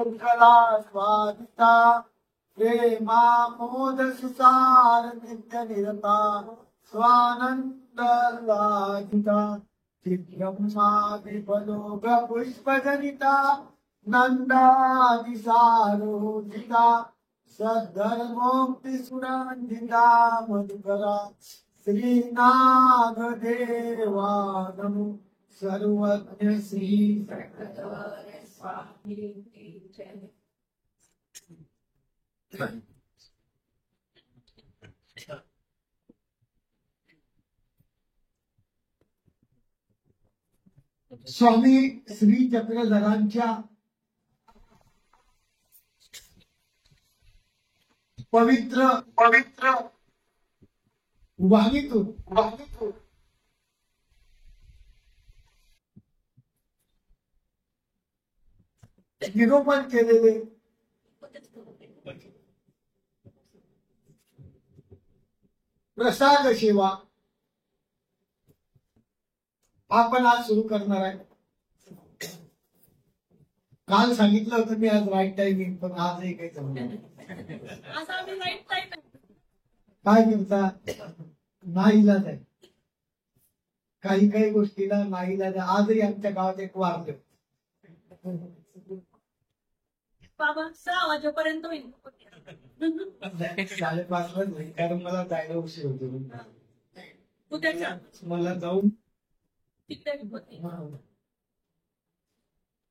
कला स्वादिता प्रेमामोद सुसार नित्य निरता स्वानंद लागिता चित्रमादिपलोक पुष्पजनिता नंदादिसारोदिता सद्धर्मोक्ति सुनंदिता मधुकरा श्रीनागदेवा नमो सर्वज्ञ श्री स्वामी श्री चक्रधरांच्या पवित्र वाणीतून निरूपण केलेले प्रसाद सेवा आपण आज सुरू करणार आहे. काल सांगितलं होतं मी आज राईट टाइमिंग, पण आजही काही जमलं काय करता नाईलाज आहे. काही गोष्टीला नाईलाज आहे. आजही आमच्या गावात एक वारलं 6 वाजेपर्यंत होईल. 5:30 होईल, कारण मला जायला उशीर होतो. मला जाऊन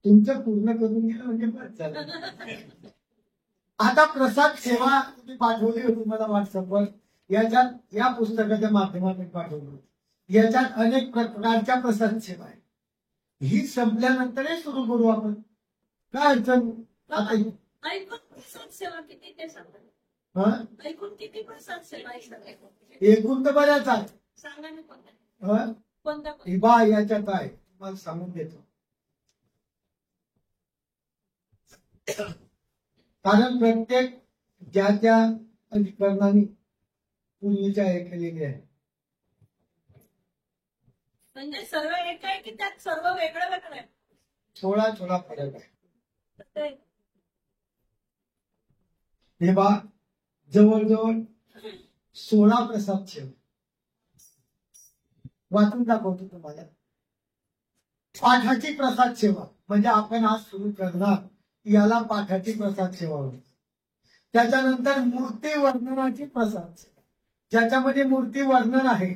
तुमचं पूर्ण करून घ्या म्हणजे बस झालं. आता प्रसाद सेवा तुम्ही पाठवली होती मला व्हॉट्सअपवर. याच्यात या पुस्तकाच्या माध्यमातून पाठवली. याच्यात अनेक प्रकारच्या प्रसाद सेवा आहे. ही संपल्यानंतरही सुरू करू आपण, काय अडचण. आता ऐकून प्रसाद सेवा किती ते सांगा. ऐकून किती प्रसाद सेवा एकूण तर बऱ्याच आहे. सांगा ना कोणत्या बा याच्यात आहे, तुम्हाला सांगून देतो. कारण प्रत्येक ज्या त्या अधिकरणाने पूर्वीच्या हे केलेली आहे. म्हणजे सर्व एक आहे की त्यात सर्व वेगळं वेगळं आहे. थोडा फरक आहे. हे बा जवळजवळ 16 प्रसाद सेवा वाचून दाखवतो तुम्हाला. पाठाची प्रसाद सेवा म्हणजे आपण आज सुरू करणार याला पाठाची प्रसाद सेवा होती. त्याच्यानंतर मूर्ती वर्णनाची प्रसाद सेवा, ज्याच्यामध्ये मूर्ती वर्णन आहे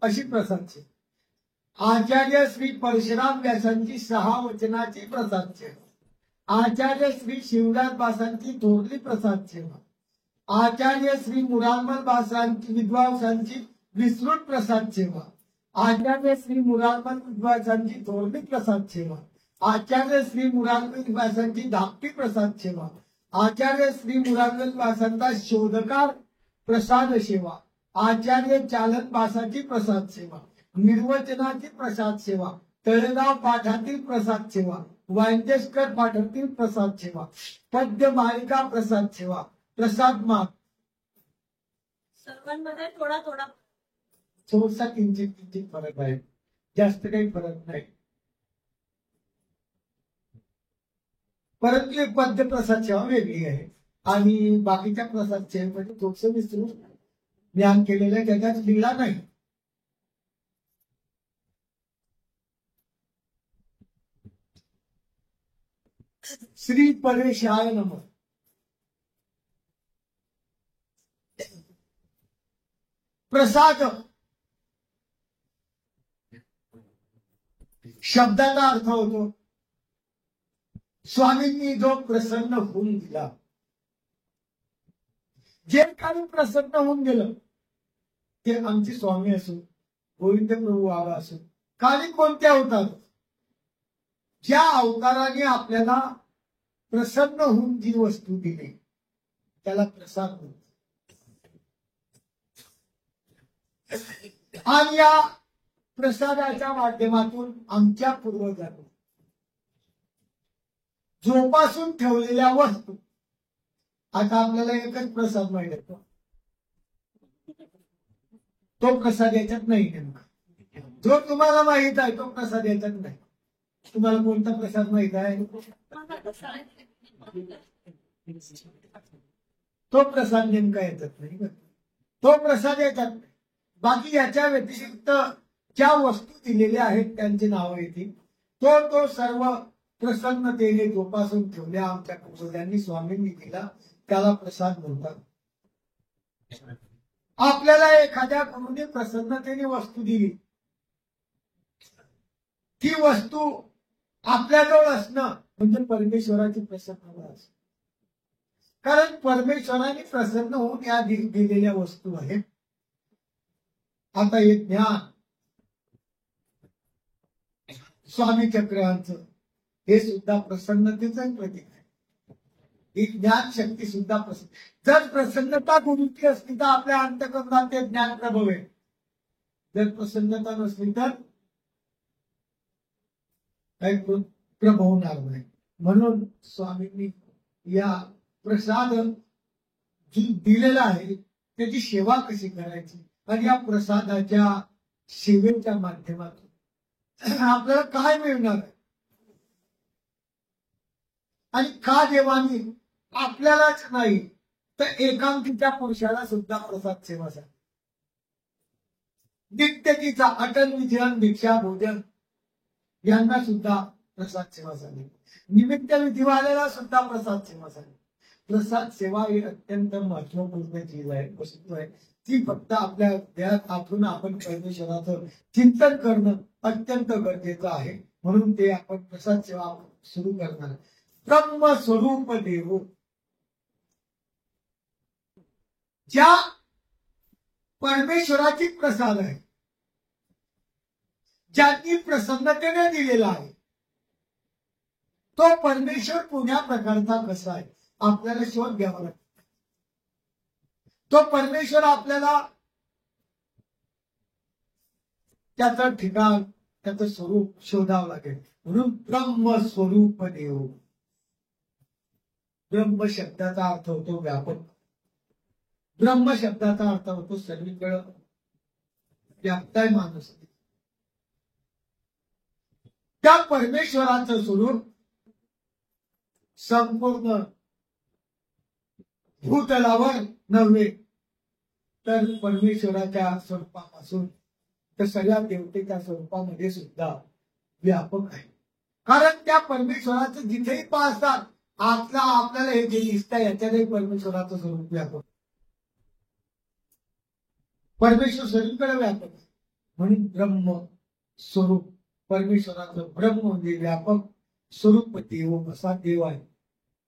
अशी प्रसाद सेवा. आचार्य श्री परशुराम व्यासांची 6 वचनाची प्रसाद सेवा. आचार्य श्री शिवराज बासांची थोरली प्रसाद सेवा. आचार्य श्री मुरारमल बासांची विद्वांसांची विस्तृत प्रसाद सेवा. आचार्य श्री मुरारमल विद्वांसांची थोरली प्रसाद सेवा. आचार्य श्री मुरारमल विद्वांसांची धाकटी प्रसाद सेवा. आचार्य श्री मुरारमल विद्वांसांचा शोधकार प्रसाद सेवा. आचार्य चालन बासाची प्रसाद सेवा. निर्वचनाची प्रसाद सेवा. तळेगाव पाठातील प्रसाद सेवा. वांजेस्कर पाठातील प्रसाद सेवा. पद्य मालिका प्रसाद सेवा. प्रसाद माग सर्वांमध्ये थोडा थोडासा किंचित फरक आहे, जास्त काही फरक नाही. परंतु पद्य प्रसाद सेवा वेगळी आहे आणि बाकीच्या प्रसाद सेवेमध्ये थोडस विस्तृत ज्ञान केलेलं आहे, त्याच्यात लीला नाही. श्री परेशाय नमः. प्रसाद शब्दाचा अर्थ होतो स्वामींनी जो प्रसन्न होऊन दिला. जे काही प्रसन्न होऊन गेलं ते आमचे स्वामी असो, गोविंद प्रभू बाबा असो, काही कोणत्या अवतार, ज्या अवताराने आपल्याला प्रसन्न होऊन जी वस्तू दिली त्याला प्रसाद म्हणतात. आणि या प्रसादाच्या माध्यमातून आमच्या पूर्वजांनी जोपासून ठेवलेल्या वस्तू, आता आपल्याला एकच प्रसाद माहित आहे, तो प्रसाद याच्यात नाही. नेमका जो तुम्हाला माहित आहे तो प्रसाद याच्यात नाही. तुम्हाला कोणता प्रसाद माहित आहे? तो प्रसाद नेमका येतात नाही का? तो प्रसाद येतात. बाकी याच्या व्यतिरिक्त ज्या वस्तू दिलेल्या आहेत त्यांची नावं येतील. तो सर्व प्रसन्नतेने जोपासून ठेवल्या आमच्या पूर्वजांनी, स्वामींनी दिला, त्याला प्रसाद म्हणतात. आपल्याला एखाद्या गुरुने प्रसन्नतेने वस्तू दिली, ती वस्तू आपल्याजवळ असणं म्हणजे परमेश्वराची प्रसन्नता असणं. कारण परमेश्वराने प्रसन्न होऊन या दिलेल्या वस्तू आहेत. आता हे ज्ञान, स्वामी चक्रांचं, हे सुद्धा प्रसन्नतेचं प्रतीक आहे. ही ज्ञान शक्ती सुद्धा प्रसन्न. जर प्रसन्नता गुरुची असली तर आपल्या अंतःकरणात ते ज्ञान प्रभवेल. जर प्रसन्नता नसली तर काही प्रभवणार नाही. म्हणून स्वामींनी या प्रसाद दिलेला आहे त्याची सेवा कशी करायची, आणि या प्रसादाच्या सेवेच्या माध्यमातून आपल्याला काय मिळणार आहे, आणि का देवानी आपल्यालाच नाही तर एकांकीच्या पुरुषाला सुद्धा प्रसाद सेवा सांग. नित्यकीचा अटल विजयन भिक्षा भोजन यांना सुद्धा प्रसाद सेवा सांगितली. निमित्त विधीवाल्याला सुद्धा प्रसाद सेवा सांगितली. प्रसाद सेवा ही अत्यंत महत्वपूर्ण चीज आहे, वस्तू आहे. ती फक्त आपल्या देहात आपण परमेश्वराचं चिंतन करणं अत्यंत गरजेचं आहे. म्हणून ते आपण प्रसाद सेवा सुरू करणार. ब्रह्मस्वरूप देव, ज्या परमेश्वराची प्रसाद आहे, ज्यांनी प्रसन्नतेने दिलेला आहे, तो परमेश्वर पुण्या प्रकारचा कसा आहे आपल्याला शोध घ्यावा लागतो. तो परमेश्वर आपल्याला त्याचं ठिकाण, त्याचं स्वरूप शोधावं लागेल. म्हणून ब्रह्मस्वरूप देव. ब्रह्म शब्दाचा अर्थ होतो व्यापक. ब्रह्म शब्दाचा अर्थ होतो सगळीकडे व्यापताय माणूस. त्या परमेश्वराचं स्वरूप संपूर्ण भूतलावर नव्हे तर परमेश्वराच्या स्वरूपापासून तर सगळ्या देवतेच्या स्वरूपामध्ये सुद्धा व्यापक आहे. कारण त्या परमेश्वराचं जिथेही पाहतात आपल्याला हे जे दिसतं याच्यातही परमेश्वराचं स्वरूप व्यापक. परमेश्वर सगळीकडे व्यापक आहे. म्हणून ब्रह्म स्वरूप परमेश्वराचं ब्रह्म म्हणजे व्यापक स्वरूप देव असा देव आहे.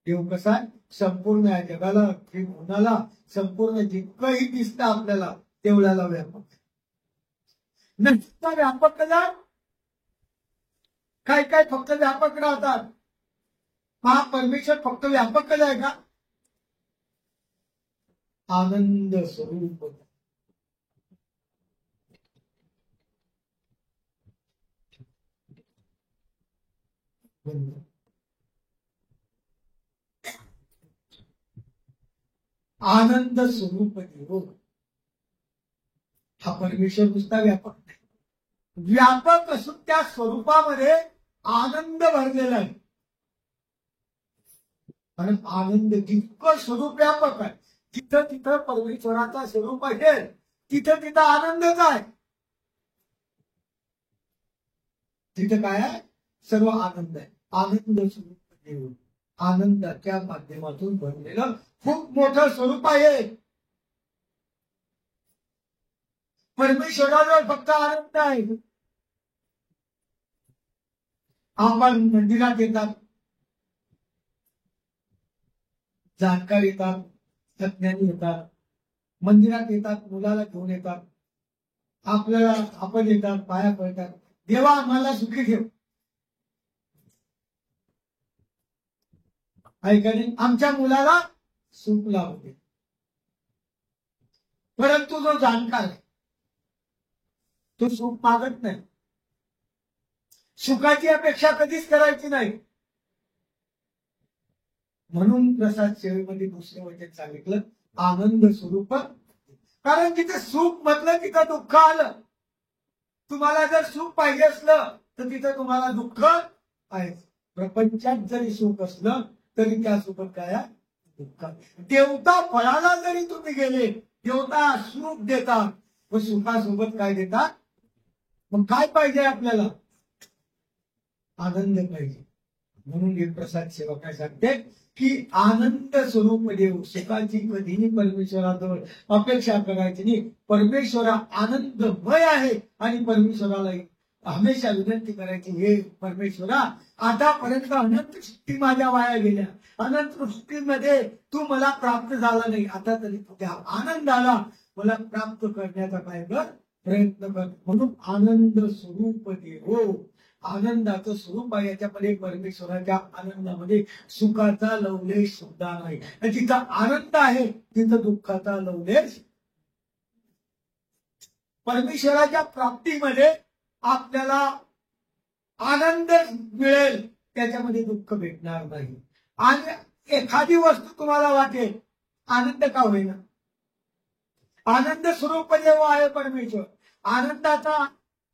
देव कसा आहे? संपूर्ण या जगाला, कोणाला, संपूर्ण जितकंही दिसतं आपल्याला तेवढ्याला व्यापक. नुसता व्यापक कसा? काय काय फक्त व्यापक राहतात. हा परमेश्वर फक्त व्यापक कसा आहे का? आनंद स्वरूप. आनंद स्वरूप देव हा परमेश्वर नुसता व्यापक नाही. व्यापक असून त्या स्वरूपामध्ये आनंद भरलेला आहे. कारण आनंद जितकं स्वरूप व्यापक आहे तिथं तिथं परमेश्वराचा स्वरूप असेल तिथं तिथं आनंदच आहे. तिथं काय आहे? सर्व आनंद आहे. आनंद स्वरूप देव, आनंदाच्या माध्यमातून भरलेलं खूप मोठं स्वरूप आहे. परमेश्वराजवळ फक्त आनंद आहे. आपण मंदिरात येतात, जाणकार येतात, तज्ञानी येतात, मंदिरात येतात, मुलाला घेऊन येतात, आपल्याला आपण येतात, पाया पडतात, देवा आम्हाला सुखी ठेव. ऐकाने आमच्या मुलाला सुख लावू दे. परंतु जो जाणकार आहे तो सुख मागत नाही. सुखाची अपेक्षा कधीच करायची नाही. म्हणून प्रसाद सेवेमध्ये दुसरं वचन सांगितलं आनंद स्वरूप. कारण जिथे सुख म्हटलं तिथं दुःख आलं. तुम्हाला जर सुख पाहिजे असलं तर तिथं तुम्हाला दुःख आहे. प्रपंचात जरी सुख असलं तरी त्यासोबत काय आहे? दुःख. देवता फळाला जरी तुम्ही गेले, देवता सुख देतात व सुखासोबत काय देतात? मग काय पाहिजे आपल्याला? आनंद पाहिजे. म्हणून हे प्रसाद सेवा काय सांगते की आनंद स्वरूप देव. सुखाची कधीही परमेश्वराजवळ अपेक्षा करायची नाही. परमेश्वरा आनंदमय आहे आणि परमेश्वराला हमेशा विनंती करायची, हे परमेश्वरा आतापर्यंत अनंत सृष्टी माझ्या वाया गेल्या, अनंत सृष्टीमध्ये तू मला प्राप्त झाला नाही, आता तरी तुझ्या आनंदाला मला प्राप्त करण्याचा काय कर, प्रयत्न कर. म्हणून आनंद स्वरूप देव. आनंदाचं स्वरूप आहे. याच्यामध्ये परमेश्वराच्या आनंदामध्ये सुखाचा लवलेश सुद्धा नाही. जिथं आनंद आहे तिथं दुःखाचा लवलेश. परमेश्वराच्या प्राप्तीमध्ये आपल्याला आनंद मिळेल, त्याच्यामध्ये दुःख भेटणार नाही. आणि एखादी वस्तू तुम्हाला वाटेल, आनंद का होईना? आनंद स्वरूप जेव्हा आहे परमेश्वर, आनंदाचा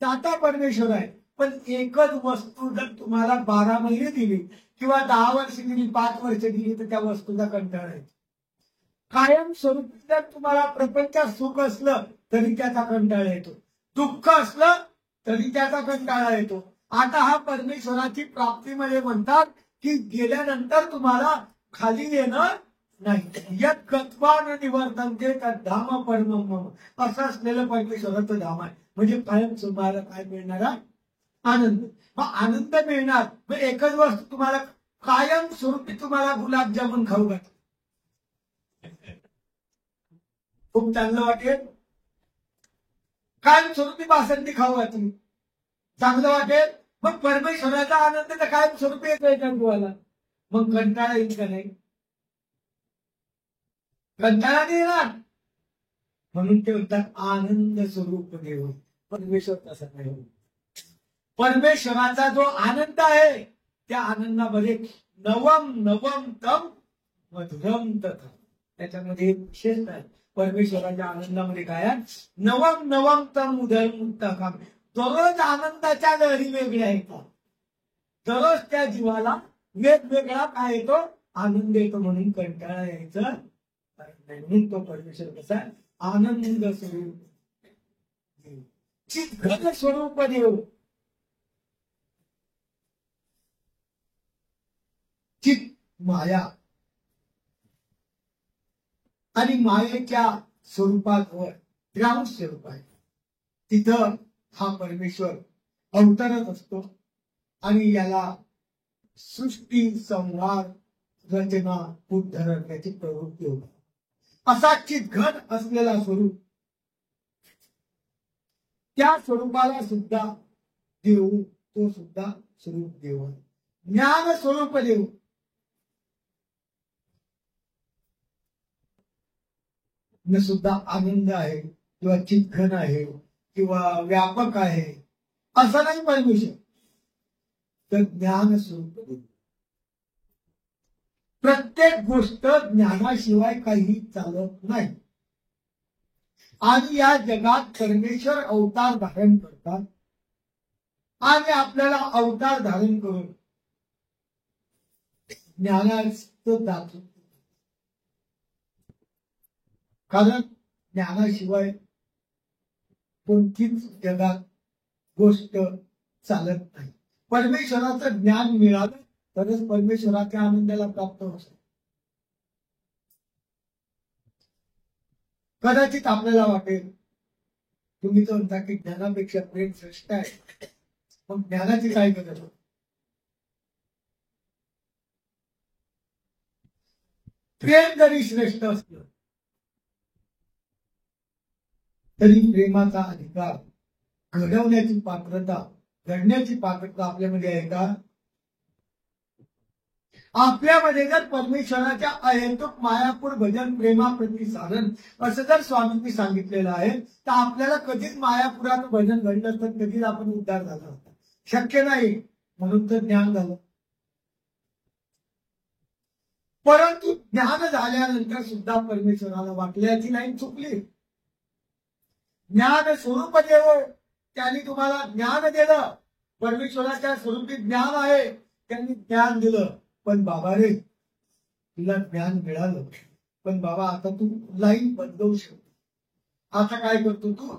दाता परमेश्वर आहे. पण एकच वस्तू जर तुम्हाला 12 महिने दिली किंवा 10 वर्ष दिली, 5 वर्ष दिली, तर त्या वस्तूचा कंटाळा येतो. कायम स्वरूपी जर तुम्हाला प्रपंचात सुख असलं तरी त्याचा कंटाळा येतो, दुःख असलं तरी त्याचा कंटाळा येतो. आता हा परमेश्वराची प्राप्तीमध्ये म्हणतात की गेल्यानंतर तुम्हाला खाली येणं नाही. यत् गत्वा न निवर्तन्ते तद्धाम परमं मम. असं असलेलं परमेश्वराचं धाम आहे. म्हणजे कायम तुम्हाला काय मिळणार? आनंद. मग आनंद मिळणार. मग एकच वस्तू तुम्हाला कायम स्वरूपी तुम्हाला गुलाबजामुन खाऊ घाल, खूप चांगलं वाटेल. कायम स्वरूपी बासंती खाऊ घातली, चांगलं वाटेल. मग परमेश्वराचा आनंद तर कायम स्वरूपी येतोय का तुम्हाला? मग कंटाळा येईल का नाही? कंटाळा नाही येणार. म्हणून ते म्हणतात आनंद स्वरूप देव. परमेश्वर तसा नाही. परमेश्वराचा जो आनंद आहे त्या आनंदामध्ये नवम नवम तम मधुरम तथा. त्याच्यामध्ये विशेष आहे. परमेश्वराच्या आनंदामध्ये काय आहे? नवम नवम तम उदरम तथा. दररोज आनंदाच्या लहरी वेगळ्या येतात. दररोज त्या जीवाला वेगवेगळा काय येतो? आनंद येतो. म्हणून कंटाळा यायचं म्हणून तो परमेश्वर कसा? आनंद स्वरूप चिद्घन स्वरूप देव. चित माया आणि मायेच्या स्वरूपात ग्राउंड स्वरूप आहे. तिथं हा परमेश्वर अवतरत असतो आणि याला सृष्टी संहार रचना उद्धरण याची प्रवृत्ती होती. असा चिद्घन असलेला स्वरूप, त्या स्वरूपाला सुद्धा देव, तो सुद्धा स्वरूप देव आहे. ज्ञान स्वरूप देव. न सुद्धा आनंद आहे किंवा चिद्घन आहे किंवा व्यापक आहे असं नाही परमेश्वर. तर ज्ञान स्वरूप देव. प्रत्येक गोष्ट ज्ञानाशिवाय काही चालत नाही. आणि या जगात परमेश्वर अवतार धारण करतात आणि आपल्याला अवतार धारण करून ज्ञानाचं दाखवतात. कारण ज्ञानाशिवाय कोणतीच जगात गोष्ट चालत नाही. परमेश्वराचं ज्ञान मिळालं तरच परमेश्वराच्या आनंदाला प्राप्त होतं. कदाचित आपल्याला वाटेल, तुम्ही तर म्हणता की ज्ञानापेक्षा प्रेम श्रेष्ठ आहे, पण ज्ञानाची काय गरज? प्रेम जरी श्रेष्ठ असलं तरी प्रेमाचा अधिकार, घडवण्याची पात्रता, घडण्याची पात्रता आपल्यामध्ये आहे का? आपल्यामध्ये जर परमेश्वराच्या अहेतुक मायापूर भजन प्रेमाप्रती साधन असं जर स्वामींनी सांगितलेलं आहे, तर आपल्याला कधीच मायापुराचं भजन घडलं तर कधीच आपण उद्धार झाला होता. शक्य नाही. म्हणून तर ज्ञान झालं. परंतु ज्ञान झाल्यानंतर सुद्धा परमेश्वराला वाटल्याची लाईन चुकली. ज्ञान स्वरूप देव, त्यांनी तुम्हाला ज्ञान दिलं. परमेश्वराच्या स्वरूपी ज्ञान आहे, त्यांनी ज्ञान दिलं. पण बाबा रे, तुला ज्ञान मिळालं, पण बाबा आता तू लाईन बदलवू शकतो. आता काय करतो तू,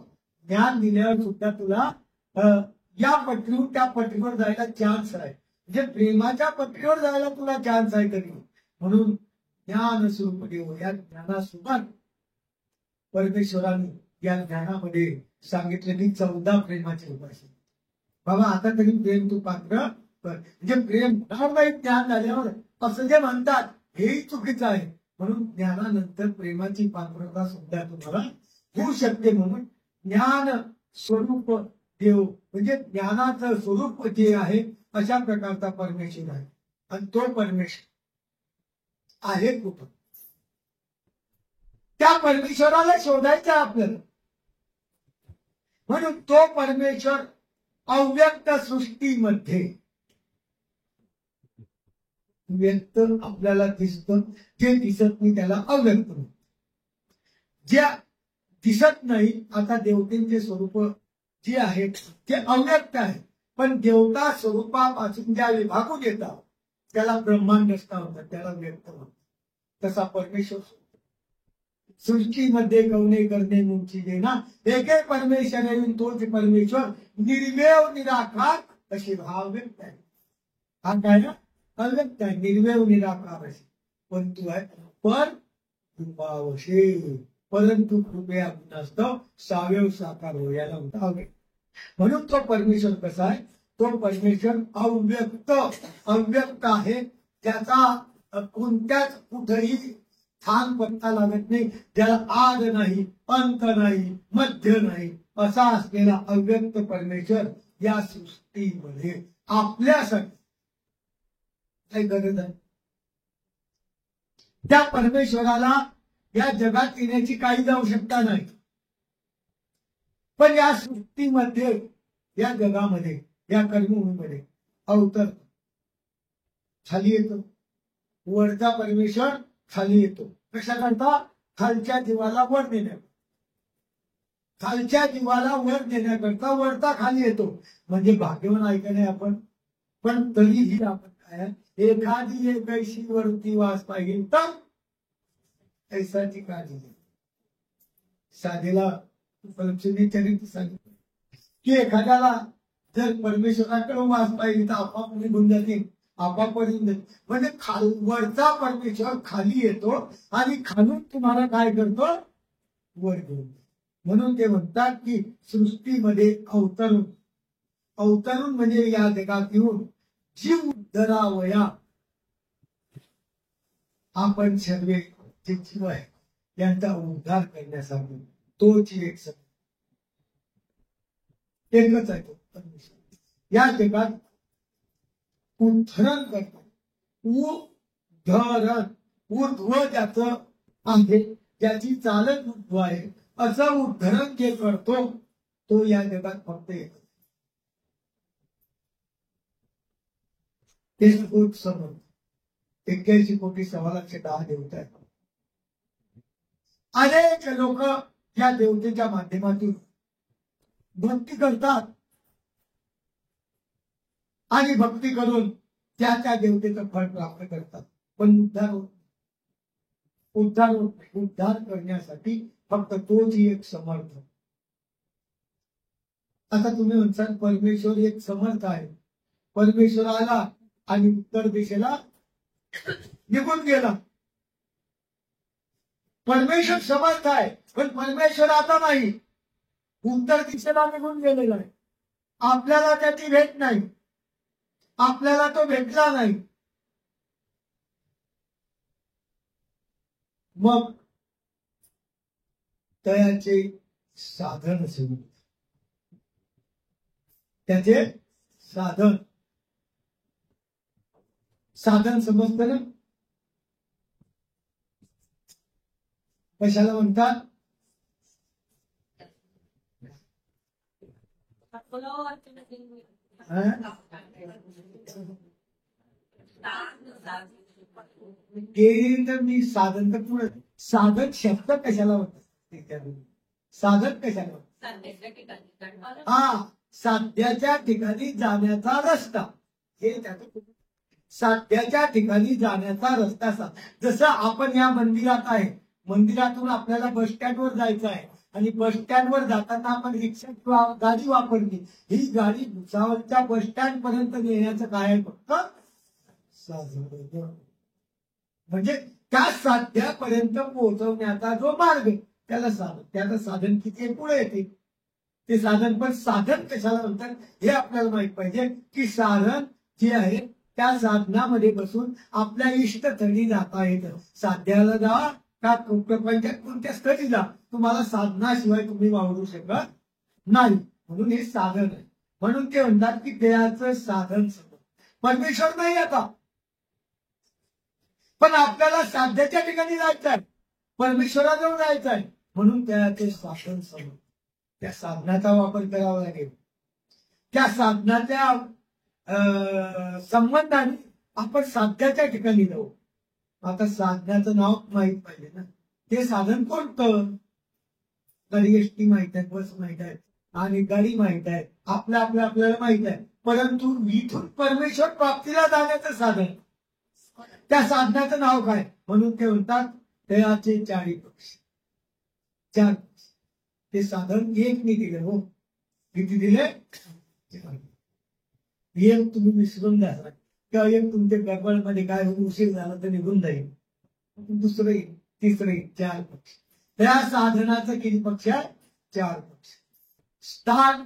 ज्ञान दिल्यावर सुद्धा तुला या पटरीवर त्या पटरीवर जायला चान्स आहे, म्हणजे प्रेमाच्या पटरीवर जायला तुला चान्स आहे तरी. म्हणून ज्ञान स्वरूप देव, या ज्ञानासोबत परमेश्वराने या ज्ञानामध्ये सांगितलेली 14 प्रेमाची उपासना. बाबा आता तरी प्रेम तू पात्र कर, म्हणजे प्रेम होणार नाही ज्ञान झाल्यावर असं जे म्हणतात हेही चुकीचं आहे. म्हणून ज्ञानानंतर प्रेमाची पात्रता सुद्धा तुम्हाला होऊ शकते. म्हणून ज्ञान स्वरूप देव म्हणजे ज्ञानाचं स्वरूप जे आहे अशा प्रकारचा परमेश्वर आहे. आणि तो परमेश्वर आहे कुठं, त्या परमेश्वराला शोधायचा आपल्याला. म्हणून तो परमेश्वर अव्यक्त सृष्टीमध्ये व्यक्त आपल्याला दिसतं, जे दिसत नाही त्याला अव्यक्त म्हणतात. जे दिसत नाही, आता देवतेंचे स्वरूप जे आहेत ते अव्यक्त आहे, पण देवता स्वरूपापासून ज्या विभागून येतात त्याला ब्रह्मांड म्हणतात, त्याला व्यक्त म्हणतात. तसा परमेश्वर सृष्टीमध्ये कवने करणे मुंची देना एके परमेश्वर येऊन तोच परमेश्वर निर्वेव निराकार असे भाव व्यक्त आहे. हा काय ना अव्यक्त आहे, निर्वेव निराकार असे, पण तू आहे पर कृपावशे, परंतु कृपया नसतं सावेव साकार हो, याला म्हणता अव्यक्त. म्हणून तो परमेश्वर कसा आहे, तो परमेश्वर अव्यक्त आहे, त्याचा कोणत्याच कुठेही स्थान पत्ता लागत नाही, ज्याला आद नाही, अंत नाही, मध्य नाही, असा असलेला अव्यक्त परमेश्वर या सृष्टीमध्ये आपल्यासाठी काही गरज आहे. त्या परमेश्वराला या जगात येण्याची काहीच आवश्यकता नाही, पण या सृष्टीमध्ये, या जगामध्ये, या कर्मभूमीमध्ये अवतर खाली येतो. वरचा परमेश्वर खाली येतो. कशा करता, खालच्या जीवाला वर नेण्या, खालच्या जीवाला वर नेण्याकरता वरता खाली येतो. म्हणजे भाग्यवान ऐकणे आपण, पण तरीही आपण काय, एखादी एकैशी वरती वास पाहिजे तर ऐसाची काळजी घे. साधेला चरित्र सांगितलं की एखाद्याला जर परमेश्वराकडे वास पाहिजे तर आपाप निघून जातील, आपापसून म्हणजे वरचा परमेश्वर खाली येतो आणि खालून तुम्हाला काय करतो, वर घेऊन. म्हणून ते म्हणतात की सृष्टीमध्ये अवतरून म्हणजे या जगात येऊन जीव धरावया. आपण सर्व जे जीव आहे यांचा उद्धार करण्यासाठी तोच एकच आहे तो परमेश्वर. या जगात उद्धरण करतो, उद्धरण ऊर्ध्व ज्याचं आहे, ज्याची चालत ऊर्ध्व आहे, असं उद्धरण जे करतो तो या जगात फक्त एकच. ते समज 81 कोटी 1,10 देवता आहेत. अनेक लोक या देवतेच्या माध्यमातून भक्ती करतात आणि भक्ती करून त्या त्या देवतेचं फळ प्राप्त करतात, पण उद्धार करण्यासाठी फक्त तोच एक समर्थ. आता तुम्ही म्हणसाल परमेश्वर एक समर्थ आहे, परमेश्वर आला आणि उत्तर दिशेला निघून गेला. परमेश्वर समर्थ आहे, पण परमेश्वर आता नाही, उत्तर दिशेला निघून गेलेला आहे. आपल्याला त्याची भेट नाही, आपल्याला तो भेटला नाही. मग त्याचे साधन सुरू, त्याचे साधन समजतं ना, कशाला म्हणतात, मी साधन तर पुढे, साधन शब्द कशाला म्हणतात, साधन कशाला म्हणतात, हा साध्याच्या ठिकाणी जाण्याचा रस्ता, हे त्याचं साध्याच्या ठिकाणी जाण्याचा रस्ता असा. जसं आपण या मंदिरात आहे, मंदिरातून आपल्याला बस स्टँडवर जायचं आहे आणि बस स्टँडवर जाताना आपण रिक्षा किंवा गाडी वापरली. ही गाडी भुसावळच्या बस स्टँड पर्यंत नेण्याचं काय आहे? फक्त साधन. म्हणजे त्या साध्यापर्यंत पोहोचवण्याचा जो मार्ग त्याला साधन. त्याचं साधन किती पुढे येते ते साधन. पण साधन कशाला म्हणतात हे आपल्याला माहित पाहिजे की साधन जे आहे त्या साधनामध्ये बसून आपल्या इष्टस्थळी जाता येतं. साध्याला जा का प्रपंचात कोणत्या स्थळी जा, तुम्हाला साधनाशिवाय तुम्ही वावरू शकत नाही. म्हणून हे साधन आहे. म्हणून ते म्हणतात की देहाचं साधन समज. परमेश्वर नाही आता, पण आपल्याला साध्याच्या ठिकाणी जायचं आहे, परमेश्वराजवळ जायचं आहे. म्हणून त्याचे साधन समज. त्या साधनाचा वापर करावा लागेल. त्या साधनाच्या संबंधाने आपण साध्याच्या ठिकाणी जाऊ. आता साधनाचं नाव माहित पाहिजे ना. ते साधन कोणतं? गाडी एसटी माहित आहे, बस माहित आहे आणि गाडी माहित आहे, आपल्याला माहित आहे. परंतु इथून परमेश्वर प्राप्तीला जाण्याचं साधन, त्या साधनाचं नाव काय? म्हणून ते म्हणतात तयाचे चारी पक्ष. चार ते साधन एक मी दिले. हो, किती दिले? एक तुम्ही विसरून द्या किंवा एक तुमच्या गडबडमध्ये काय उशीर झाला तर निघून जाईल. दुसरं येईल, तिसरं येईल. चार पक्ष. त्या साधनाचं किती पक्ष आहे? चार पक्ष. स्थान,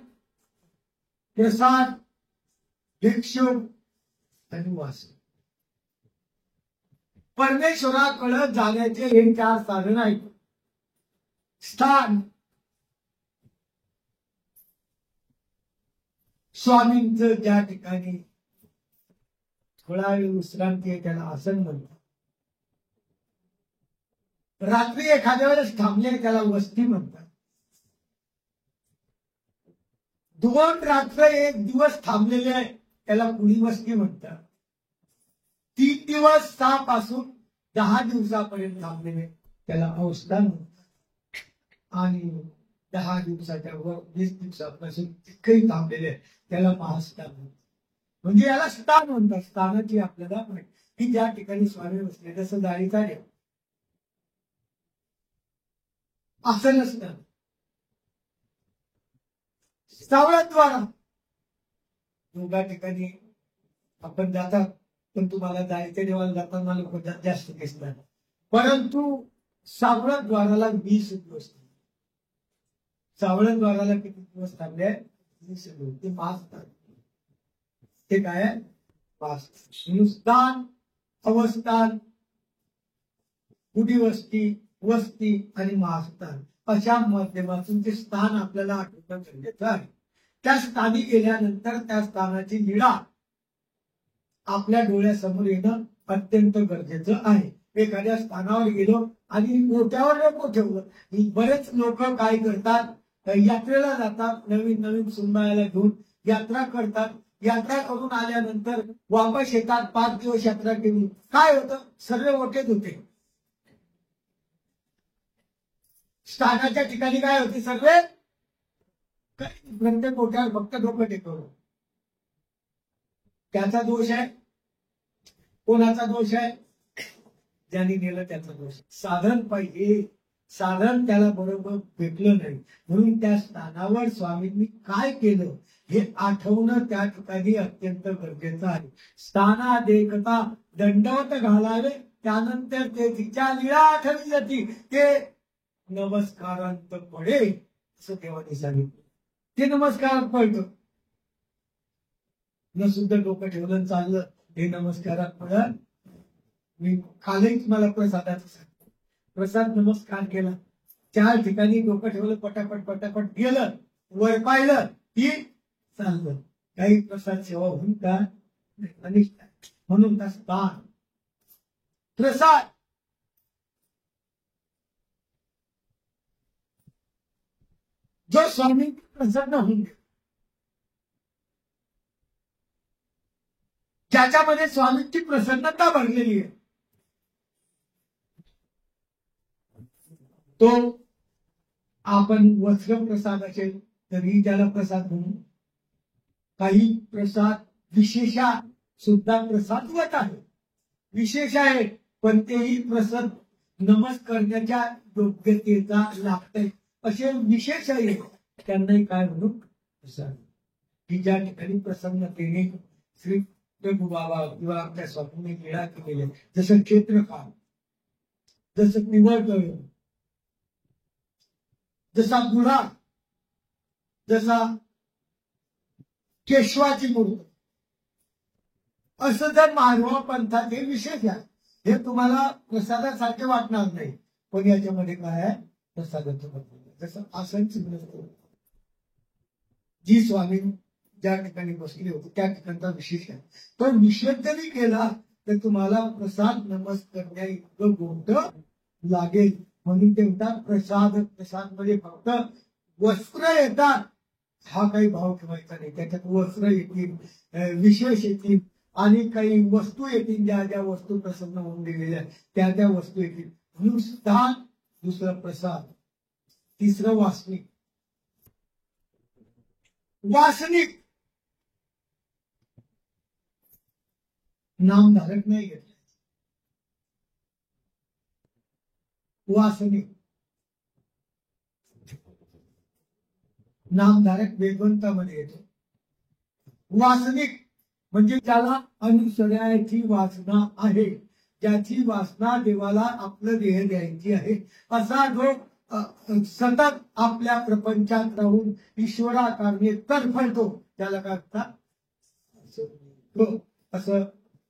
प्रसाद, भिक्षुक आणि वास. परमेश्वराकडे जाण्याचे हे चार साधन आहेत. स्थान, स्वामींचं ज्या ठिकाणी थोडा वेळ विश्रांती आहे त्याला आसन म्हणतात. रात्री एखाद्या वेळेस थांबले त्याला वस्ती म्हणतात. 2 रात्र 1 दिवस थांबलेले आहे त्याला कुणी वस्ती म्हणतात. 3 दिवस 6 पासून 10 दिवसापर्यंत थांबलेले त्याला अवस्थान म्हणतात. आणि 10 दिवसाच्या वर 20 दिवसापासून तितकंही थांबलेले त्याला महास्थान म्हणतात. म्हणजे याला स्थान म्हणतात. स्थानाची आपल्याला माहिती की ज्या ठिकाणी स्वामी बसले. जसं जाळीचा देव असं नसतं. सावळद्वारा दोघा ठिकाणी आपण जातात, पण तुम्हाला जायच्या देवाला जाताना लोक जास्त दिसतात. परंतु सावळद्वाराला 20 दिवस. सावळद्वाराला किती दिवस थांबले? 20 दिवस. ते महास्थान. ते काय आहे? स्थान, अवस्थान, कुटी वस्ती, वस्ती आणि महास्थान अशा माध्यमातून ते स्थान आपल्याला आठवणं गरजेचं आहे. त्या स्थानी गेल्यानंतर त्या स्थानाची लीळा आपल्या डोळ्यासमोर येणं अत्यंत गरजेचं आहे. एखाद्या स्थानावर गेलो आणि मोठ्यावर नको ठेवलं. बरेच लोक काय करतात, यात्रेला जातात, नवीन नवीन सुनबाईला घेऊन यात्रा करतात. यात्रा करून आल्यानंतर वापस येतात. 5 दिवस यात्रा केली. काय होतं? सर्व मोठेच होते. स्थानाच्या ठिकाणी काय होते? सर्व प्रत्येक मोठ्यावर फक्त डोकं टेकवलं. त्याचा दोष आहे? कोणाचा दोष आहे? ज्यांनी नेलं त्याचा दोष. साधन पाहिजे. साधन त्याला बरोबर भेटलं नाही. म्हणून त्या स्थानावर स्वामींनी काय केलं हे आठवणं त्या ठिकाणी अत्यंत गरजेचं आहे. स्थाना देखता दंडवत घालावे, त्यानंतर ते तिच्या लीळा आठवली जाती. ते नमस्कारांत पडे असं देवाने सांगितलं. ते नमस्कारात पडतं. न सुद्धा डोकं ठेवलं चाललं हे नमस्कारात पडत. मी कालच मला प्रसादाचं सांगतो. प्रसाद नमस्कार केला, 4 ठिकाणी डोकं ठेवलं, पटापट पटापट गेलं, वर पाहिलं की चाललं. काही प्रसाद सेवा होऊन का? अनिष्ट. म्हणून त्या स्थान, प्रसाद, जो स्वामी प्रसन्न होऊन ज्याच्यामध्ये स्वामींची प्रसन्नता भरलेली आहे तो आपण वस्त्र प्रसाद असेल तरी त्याला प्रसाद म्हणून, काही प्रसाद विशेषा सुद्धा प्रसादवत आहे, विशेष आहे, पण तेही प्रसाद नमस करण्याच्या योग्यतेचा लागतंय असे विशेष आहे. त्यांनाही काय म्हणू प्रसाद, की ज्या ठिकाणी प्रसन्नतेने श्री प्रभू बाबा किंवा आपल्या स्वामींनी लीळा केलेल्या, जसं क्षेत्रकाळ, जसं निवड, जसा गुढा, जसा केशवाची मूर्त, असं जर मानव पंथात हे विशेष आहे. हे तुम्हाला प्रसादासारखे वाटणार नाही, पण याच्यामध्ये काय आहे प्रसादाचं बदल. जसं आसनची जी स्वामी ज्या ठिकाणी बसले होते त्या ठिकाणचा विशेष आहे. तो निषेध जरी केला तर तुम्हाला प्रसाद नमस करण्या इतकं गोष्ट लागेल. म्हणून ते म्हणतात प्रसाद, प्रसाद म्हणजे फक्त वस्त्र येतात हा काही भाव ठेवायचा नाही. त्याच्यात वस्त्र येतील, विशेष येतील आणि काही वस्तू येतील, ज्या ज्या वस्तू प्रसन्न होऊन दिलेल्या त्या त्या वस्तू येतील. म्हणून स्थान, दुसरं प्रसाद, तिसरं वासनिक. वासनिक नामधारक नाही घेतलं, वासनिक नामधारक वेदवंतामध्ये येतो. वासनिक म्हणजे ज्याला अनुसरायची वासना आहे, ज्याची वासना देवाला आपलं देह द्यायची आहे, असा जो सतत आपल्या प्रपंचात राहून ईश्वराकारणे तडफडतो त्याला काय म्हणतात, असं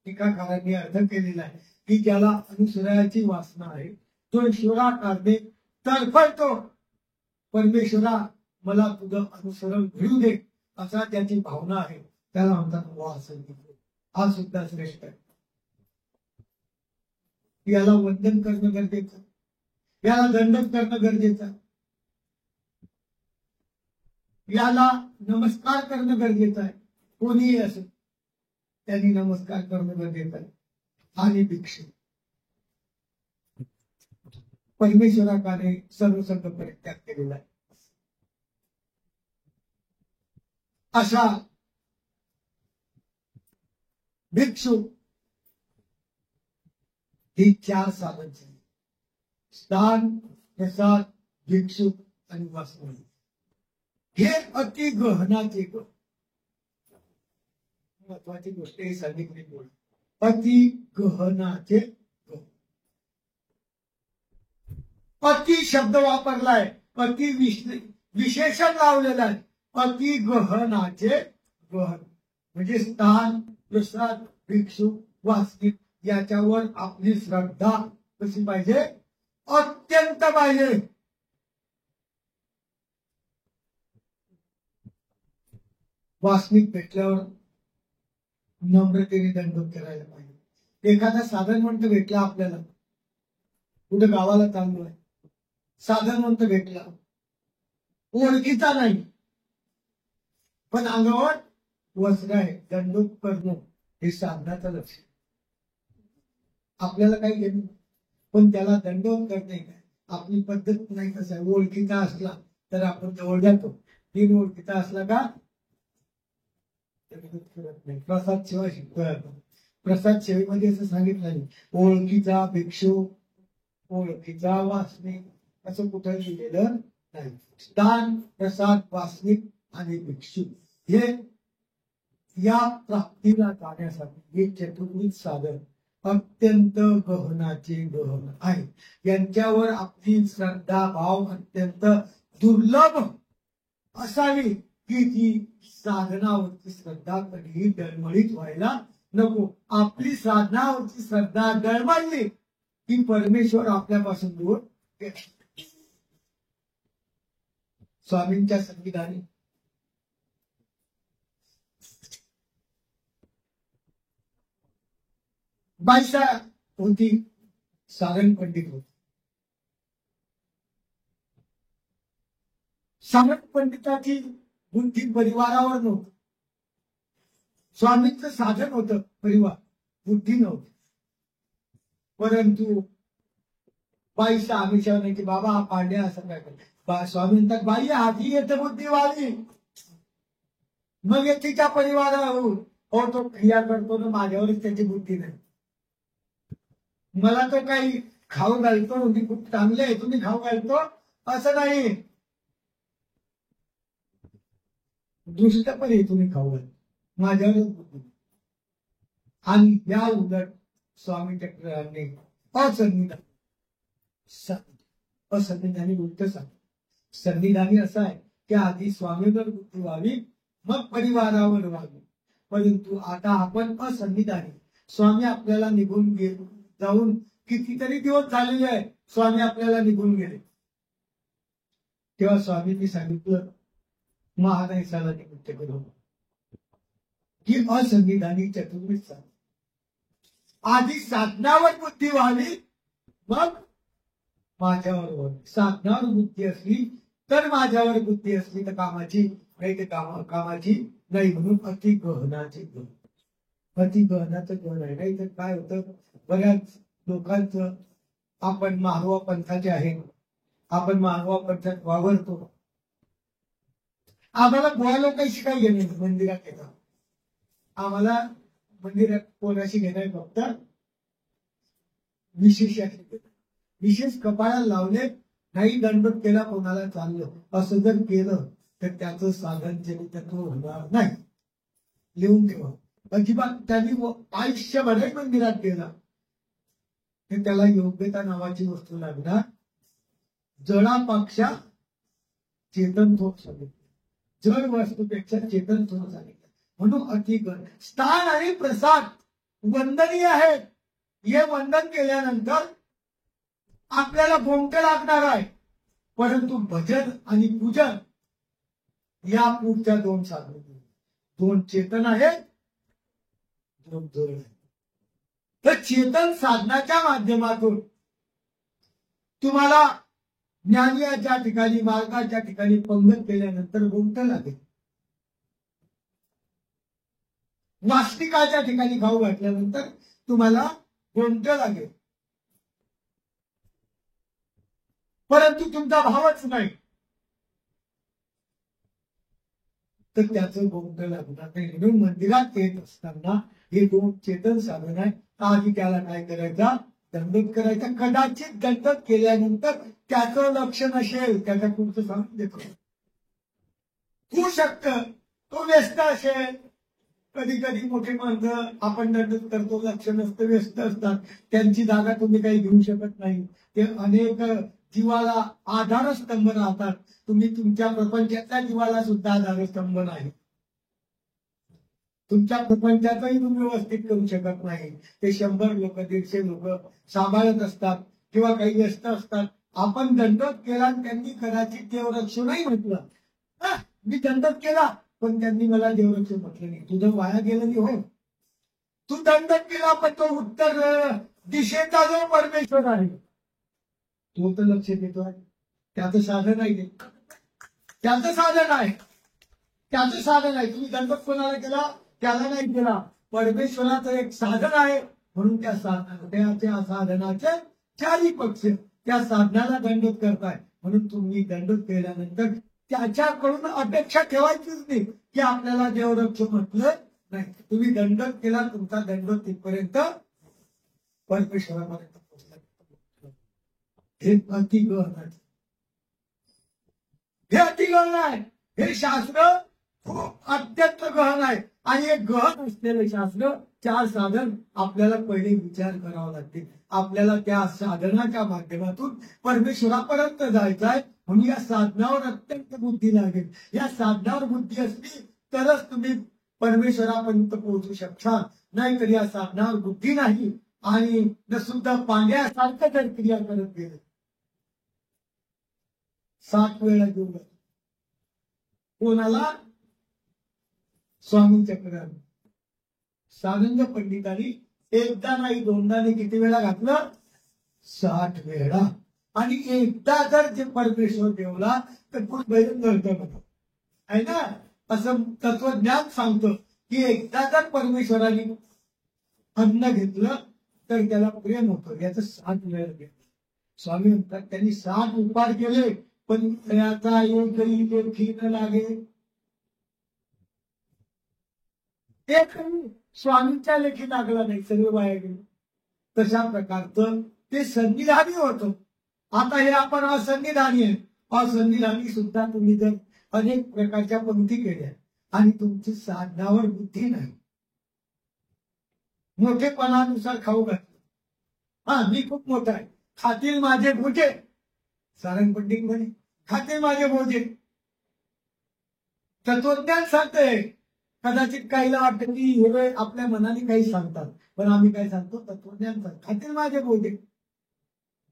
टीकाकारांनी अर्थ केलेला आहे की ज्याला अनुसरायची वासना आहे, तो ईश्वराकारणे तडफडतो, परमेश्वरा मला तुझं अनुसरण घडू दे, असा त्याची भावना आहे, त्याला म्हणतात वासनिक. हा सुद्धा श्रेष्ठ आहे. याला वंदन करणं गरजेचं, याला दंडन करणं गरजेचं, याला नमस्कार करणं गरजेचं आहे. कोणीही असेल त्यांनी नमस्कार करणं गरजेचं आहे. आणि भिक्षू परमेश्वराने सर्वसंग परित्याग केलेला आहे. अशा भिक्षू ही चार साधन झाली: स्थान, प्रसाद, भिक्षू आणि वासना. हे अति गहनाचे महत्वाची गोष्ट ही सांगितली. अति गहनाचे अति शब्द वापरलाय, अति विशेषण लावलेलं आहे. अति गहनाचे गहन म्हणजे स्थान, प्रसाद, भिक्षू, वासनिक याच्यावर आपली श्रद्धा कशी पाहिजे, अत्यंत पाहिजे. वासनिक भेटल्यावर नम्रतेने दंडवत करायला पाहिजे. एखादा साधनवंत भेटला आपल्याला, कुठे गावाला चाललो आहे, साधनवंत भेटला, ओळखीचा नाही पण अंगावर वस्त्र आहे, दंडवत करणं हे साधनाचं लक्ष. आपल्याला काही घेणं, पण त्याला दंडवत करणे काय आपली पद्धत नाही. कसं आहे, ओळखीचा असला तर आपण जवळ जातो, बिन ओळखीचा असला का करत नाही. प्रसाद सेवा शिकतो. प्रसाद सेवेमध्ये असं सांगितलं नाही ओळखीचा भिक्षू, ओळखीचा वासनिक, असं कुठं लिहिलेलं नाही. स्थान, प्रसाद, वासनिक आणि भिक्षू हे या प्राप्तीला जाण्यासाठी हे चतुर्विध साधन अत्यंत गहनाचे गहन आहे. यांच्यावर आपली श्रद्धा भाव अत्यंत दुर्लभ असावी की जी साधनावरची श्रद्धा कधीही डळमळीत व्हायला नको. आपली साधनावरची श्रद्धा डळमळली की परमेश्वर आपल्यापासून दूर गेला. स्वामींच्या संविधानी बाईसा होती, सारंग पंडित होती. सारंग पंडिताची बुद्धी परिवारावर नव्हती. स्वामींचं साधन होतं परिवार, बुद्धी नव्हती. परंतु बाईचा हमेशा नाही की बाबा हा पांड्या असं काय करतो. स्वामी म्हणतात बाई आधी येते बुद्धी वाली, मग तिच्या परिवारावर हो तो क्रिया करतो ना, माझ्यावरच त्याची बुद्धी नाही. मला तो काही खाऊ घालतो, मी खूप चांगले आहे तुम्ही खाऊ घालतो असं नाही. दुसऱ्या पण हे तुम्ही खाऊ घाल, माझ्यावरच बुद्धी. आणि या उलट स्वामी चक्रांनी असंविधानी उलट सांग. संविधानी असं आहे की आधी स्वामीवर बुद्धी व्हावी, मग परिवारावर व्हावी. परंतु आता आपण असंविधानी, स्वामी आपल्याला निघून जाऊन कितीतरी दिवस झालेले आहे, स्वामी आपल्याला निघून गेले. तेव्हा स्वामींनी सांगितलं महाराजाला निमित्त करून की असंविधानी चतुर्विध सांग. आधी साधनावर बुद्धी व्हावी, मग माझ्यावर व्हावी. साधनावर बुद्धी असली तर माझ्यावर बुद्धी असली तर कामाची, नाही तर कामाची नाही. म्हणून अति गहनाचे गहन, अति गहनाचं गहन आहे. नाही तर काय होतं, बऱ्याच लोकांचं आपण महानुभाव पंथाचे आहे, आपण महानुभाव पंथात वावरतो, आम्हाला गोळा लोकांशी काही घेणे मंदिरात येतात, आम्हाला मंदिरात कोणाशी घेणार फक्त विशेष कपाळाला लावले, नाही दंडवत केला कोणाला चाललं, असं जर केलं तर त्याचं साधन चरित्र होणार नाही. लिहून ठेवा. अजिबात त्यांनी आयुष्यभर मंदिरात गेला तर त्याला योग्यता नावाची वस्तू लागणार. जडापेक्षा चेतन थोर सांगितलं, जड वस्तूपेक्षा चेतन थोर सांगितलं. म्हणून अतिगण स्थान आणि प्रसाद वंदनीय आहे. हे वंदन केल्यानंतर आपल्याला गोमटे लागणार आहे, परंतु भजन आणि पूजन या पुढच्या दोन साधन, दोन चेतन आहेत, दोन जड आहेत. तर चेतन साधनाच्या माध्यमातून तुम्हाला ज्ञानीच्या ठिकाणी, मार्गाच्या ठिकाणी पंगत केल्यानंतर गोमट लागेल. नास्तिकाच्या ठिकाणी खाऊ घातल्यानंतर तुम्हाला गोमट लागेल, परंतु तुमचा भावच नाही तर त्याचं गोमट लागणार नाही. म्हणून मंदिरात येत असताना हे दोन चेतन साधन आहे. आधी त्याला काय करायचा, दंडवत करायचा. कदाचित दंडवत केल्यानंतर त्याचं लक्ष नसेल, त्याच्या पुढचं सांगून देतो होऊ शकतं, तो व्यस्त असेल. कधी कधी मोठे माणसं आपण दंडवत करतो, लक्ष नसतं, व्यस्त असतात, त्यांची जागा तुम्ही काही घेऊ शकत नाही. ते अनेक जीवाला आधारस्तंभ राहतात. तुम्ही तुमच्या प्रपंचातल्या जीवाला सुद्धा आधारस्तंभ नाही, तुमच्या प्रपंचाचाही तुम्ही व्यवस्थित करू शकत नाही. ते 100 लोक 150 लोक सांभाळत असतात किंवा काही व्यस्त असतात. आपण दंडवत केला आणि त्यांनी कदाचित देवरक्षो नाही म्हटलं, मी दंडवत केला पण त्यांनी मला देवरक्षो म्हटलं नाही, तुझं वाया गेलं नाही. हो, तू दंडवत केला पण तो उत्तर दिशेचा जो परमेश्वर आहे तो तर लक्ष देतोय. त्याचं साधन आहे, त्याचं साधन आहे, त्याचं साधन आहे. तुम्ही दंडवत कोणाला केला, त्याला नाही केला, परमेश्वराचं एक साधन आहे. म्हणून त्या साधनाचे चारी पक्ष त्या साधनाला दंडवत करताय. म्हणून तुम्ही दंडवत केल्यानंतर त्याच्याकडून अपेक्षा ठेवायचीच नाही की आपल्याला देवरक्ष म्हटलं नाही. तुम्ही दंडवत केला, तुमचा दंडवत तिथपर्यंत परमेश्वरापर्यंत पोहोचला. हे अतिगहन आहे, हे अतिगहन आहे. हे शास्त्र खूप अत्यंत गहन आहे. आणि हे गहन असलेलं शास्त्र, 4 साधन आपल्याला पहिले विचार करावा लागतील. आपल्याला त्या साधनाच्या माध्यमातून परमेश्वरापर्यंत जायचं आहे. म्हणून या साधनावर अत्यंत बुद्धी लागेल. या साधनावर बुद्धी असली तरच तुम्ही परमेश्वरापर्यंत पोहोचू शकता. नाहीतर या साधनावर बुद्धी नाही आणि न सुद्धा पाण्यासारखं जर क्रिया करत गेले, 7 वेळा घेऊन कोणाला, स्वामी चक्रांत सारंग पंडितांनी एकदा नाही दोनदा नाही किती वेळा घातलं, 60 वेळा. आणि एकदा जर जे परमेश्वर ठेवला तर खूप भयंकर आहे ना. असं तत्वज्ञान सांगतं की एकदा जर परमेश्वराने अन्न घेतलं तर त्याला प्रेम होतं. याचं 60 वेळा घेतलं. स्वामी म्हणतात त्यांनी 60 उपाय केले पण याचा एकही लेखी न लागे. एक स्वामींच्या लेखी लागला नाही, सर्व वाया गेलं. तशा प्रकारचं ते संविधानी होतं. आता हे आपण असंविधानी आहे. असंविधानी सुद्धा तुम्ही जर अनेक प्रकारच्या पंक्ती केल्या आणि तुमची साधनावर बुद्धी नाही, मोठेपणानुसार खाऊ घातलं, हा मी खूप मोठा आहे, खातील माझे भोजे, सारंग पंडित म्हणे खातील माझे भोजे. तत्वज्ञान सांगतंय. कदाचित काहीला वाटतं की हे आपल्या मनाने काही सांगतात, पण आम्ही काय सांगतो, तत्वज्ञान खातील माझे भोजे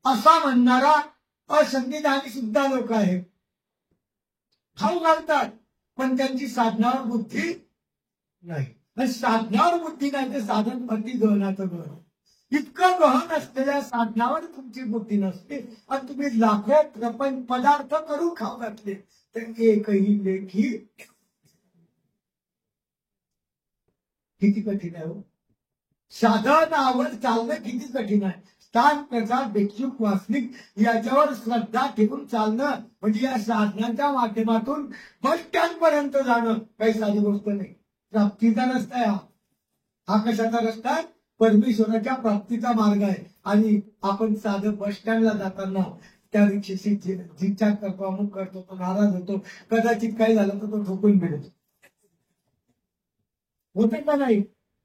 असा म्हणणारा असंविधानी सुद्धा लोक आहेत. खाऊ घालतात पण त्यांची साधनावर बुद्धी नाही. आणि साधनावर बुद्धी नाही तर साधन अति गहनाचं गहन. इतकं गहन असलेल्या साधनावर तुमची बुद्धी नसते आणि तुम्ही लाखो प्रपंच पदार्थ करून खाऊ घातले तर एकही लेखी. किती कठीण आहे हो. साधनावर चालणं किती कठीण आहे. स्थान प्रसार भिक्षुक वासनिक याच्यावर श्रद्धा ठेवून चालणं म्हणजे या साधनाच्या माध्यमातून बस स्टँड पर्यंत जाणं काही साधी गोष्ट नाही. प्राप्तीचा रस्ता आहे हा. हा कशाचा रस्ता आहे? परमेश्वराच्या प्राप्तीचा मार्ग आहे. आणि आपण साधं बस स्टँडला जाताना त्या रिक्षेशी जिच्छा करतो, अमुक करतो, तो नाराज होतो, कदाचित काही झालं तर तो ठोकून मिळतो. होते का नाही?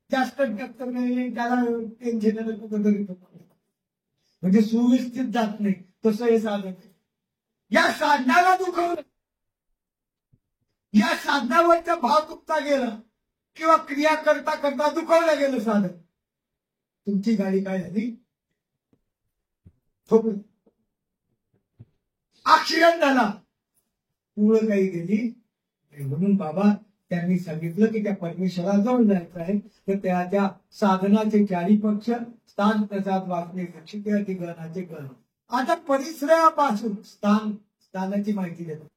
जास्त नाही त्याला टेन्शन म्हणजे सुव्यवस्थित जात नाही. तसं हे साधन या साधनाला दुखवलं, या साधनावरचा भाव तुटता गेला किंवा क्रिया करता करता दुखवलं गेलं साधन, तुमची गाडी काय झाली? ठोकली, ऍक्सिडेंट झाला, पुढं काही गेली. म्हणून बाबा त्यांनी सांगितलं की त्या परमेश्वराजवळ जायचं आहे तर त्या साधनाचे चारी पक्ष स्थान प्रसाद वाचणे शिक्षिते अधिगणाचे गण. आता परिसरापासून स्थानाची माहिती देतो.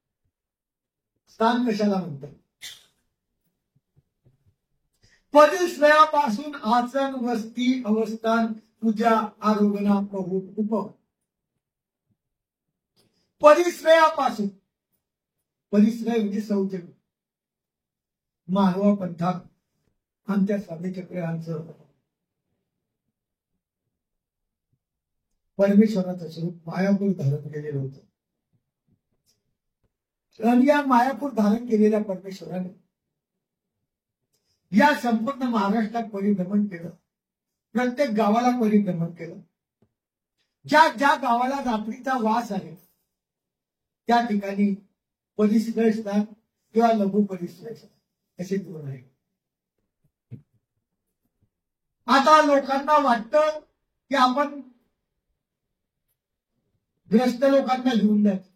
स्थान कशाला म्हणतात? परिसरापासून आसन वस्ती अवस्थान पूजा आरोगणा उप. परिसरापासून, परिसर म्हणजे शौच. मानवा पंथात आमच्या स्वामी चक्रांचं परमेश्वराचं स्वरूप मायापूर धारण केलेलं होतं. आणि या मायापूर धारण केलेल्या परमेश्वराने या संपूर्ण महाराष्ट्रात परिभ्रमण केलं. प्रत्येक गावाला परिभ्रमण केलं. ज्या ज्या गावाला रात्रीचा वास आहे त्या ठिकाणी परिसर स्थान किंवा लघु परिसर असे दोन आहे. आता लोकांना वाटतं की आपण ग्रस्त लोकांना घेऊन जायचं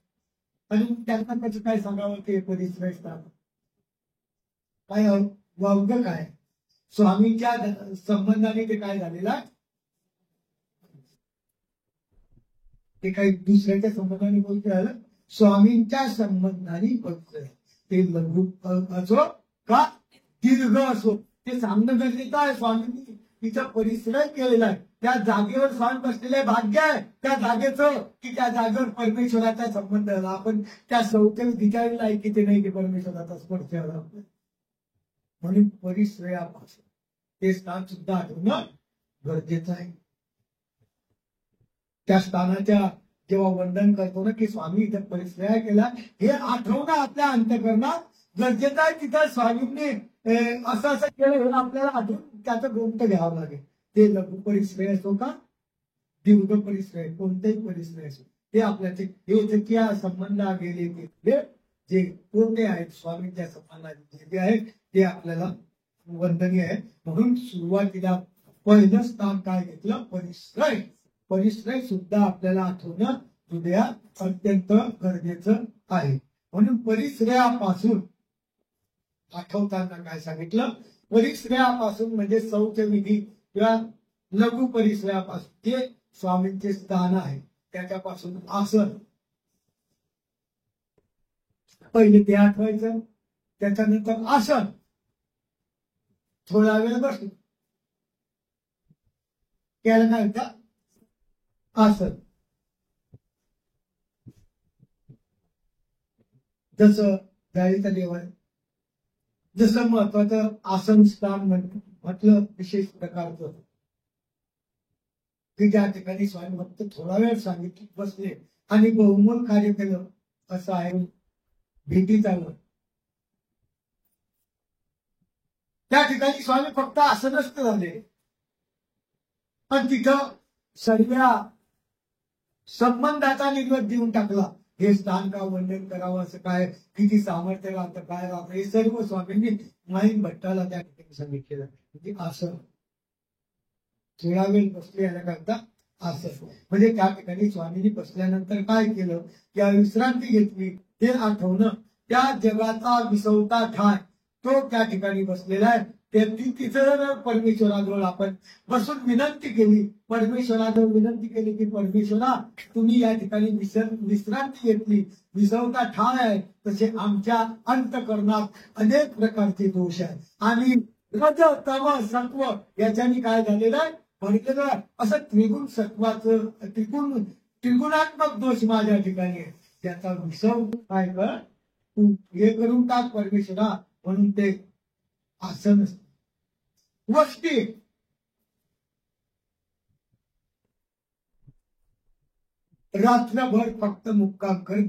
आणि त्यांना त्याचं काय सांगावं ते परिसर स्थान काय वावग काय. स्वामींच्या संबंधाने ते काय झालेला, ते काही दुसऱ्याच्या संबंधाने बोलते आलं. स्वामींच्या संबंधाने बोलतोय ते लघु असो का दीर्घ असो ते सांगणं गरजेचं आहे. स्वामींनी तिचा परिसर केलेला आहे. त्या जागेवर स्वामी बसलेले भाग्य आहे त्या जागेचं की त्या जागेवर परमेश्वराचा संबंध आला. आपण त्या सौख्य विचारलेला आहे की ते नाही की परमेश्वराचा स्पर्श आला. म्हणून परिसरापासून ते स्थान सुद्धा आठवणं गरजेचं आहे. त्या स्थानाच्या जेव्हा वंदन करतो ना की स्वामी इथं परिसर केला हे आठवणं आपल्या अंतःकरणात गरजेचं आहे. तिथं स्वामींनी असं असं केलं हे आपल्याला आठवून त्याचं ग्रंथ घ्यावं लागेल. ते लघु परिसर असो का दीर्घ परिसर कोणतेही परिसर असो ते आपल्याचे हे संबंध गेले जे कोणते आहेत स्वामींच्या संबंधाचे जे आहेत ते आपल्याला वंदनीय आहे. म्हणून सुरुवातीला पहिलं स्थान काय घेतलं? परिसर. परिसर सुद्धा आपल्याला आठवणं हृदयात अत्यंत गरजेचं आहे. म्हणून परिसरापासून आठवताना काय सांगितलं? परिसरापासून म्हणजे शौच विधी किंवा लघु परिसरापासून जे स्वामींचे स्थान आहे त्याच्यापासून आसन पहिले ते आठवायचं. त्याच्यानंतर आसन थोडा वेळ बसू त्याला काय म्हणतात? आसन. जसं जाळीचा देव आहे, जसं महत्वाचं आसन स्थान म्हटलं विशेष प्रकारचं की ज्या ठिकाणी स्वामी भक्त थोडा वेळ सांगितले बसले आणि बहुमोल कार्य केलं असं आहे भेटीचा वर. त्या ठिकाणी स्वामी फक्त आसनस्थ झाले पण तिथं सर्व संबंधाचा निरोध देऊन टाकला. हे स्थान का वर्णन करावं असं काय, किती सामर्थ्य राहतं काय राहतं, हे सर्व स्वामींनी माहीम भट्टाला त्या ठिकाणी सांगितलेलं. म्हणजे आसन थोडा वेळ बसले याकरता आसन. म्हणजे त्या ठिकाणी स्वामींनी बसल्यानंतर काय केलं, त्या विश्रांती घेतली ते आठवणं. त्या जगाचा विसवता ठाय तो त्या ठिकाणी बसलेला आहे. तिथं परमेश्वराजवळ आपण बसून विनंती केली, परमेश्वराजवळ विनंती केली की परमेश्वरा तुम्ही या ठिकाणी विश्रांती घेतली, विसवता ठाय आहे, तसे आमच्या अंतःकरणात अनेक प्रकारचे दोष आहेत आणि रज तम सत्व याच्यानी काय झालेलं आहे म्हटलं आहे. असं त्रिगुण सत्वाचं त्रिगुणात्मक दोष माझ्या ठिकाणी आहे. त्याचा विसव काय कर हे करून टाक परमेश्वरा. म्हणून ते आसन वस्ती रात्रभर फक्त मुक्काम करणे.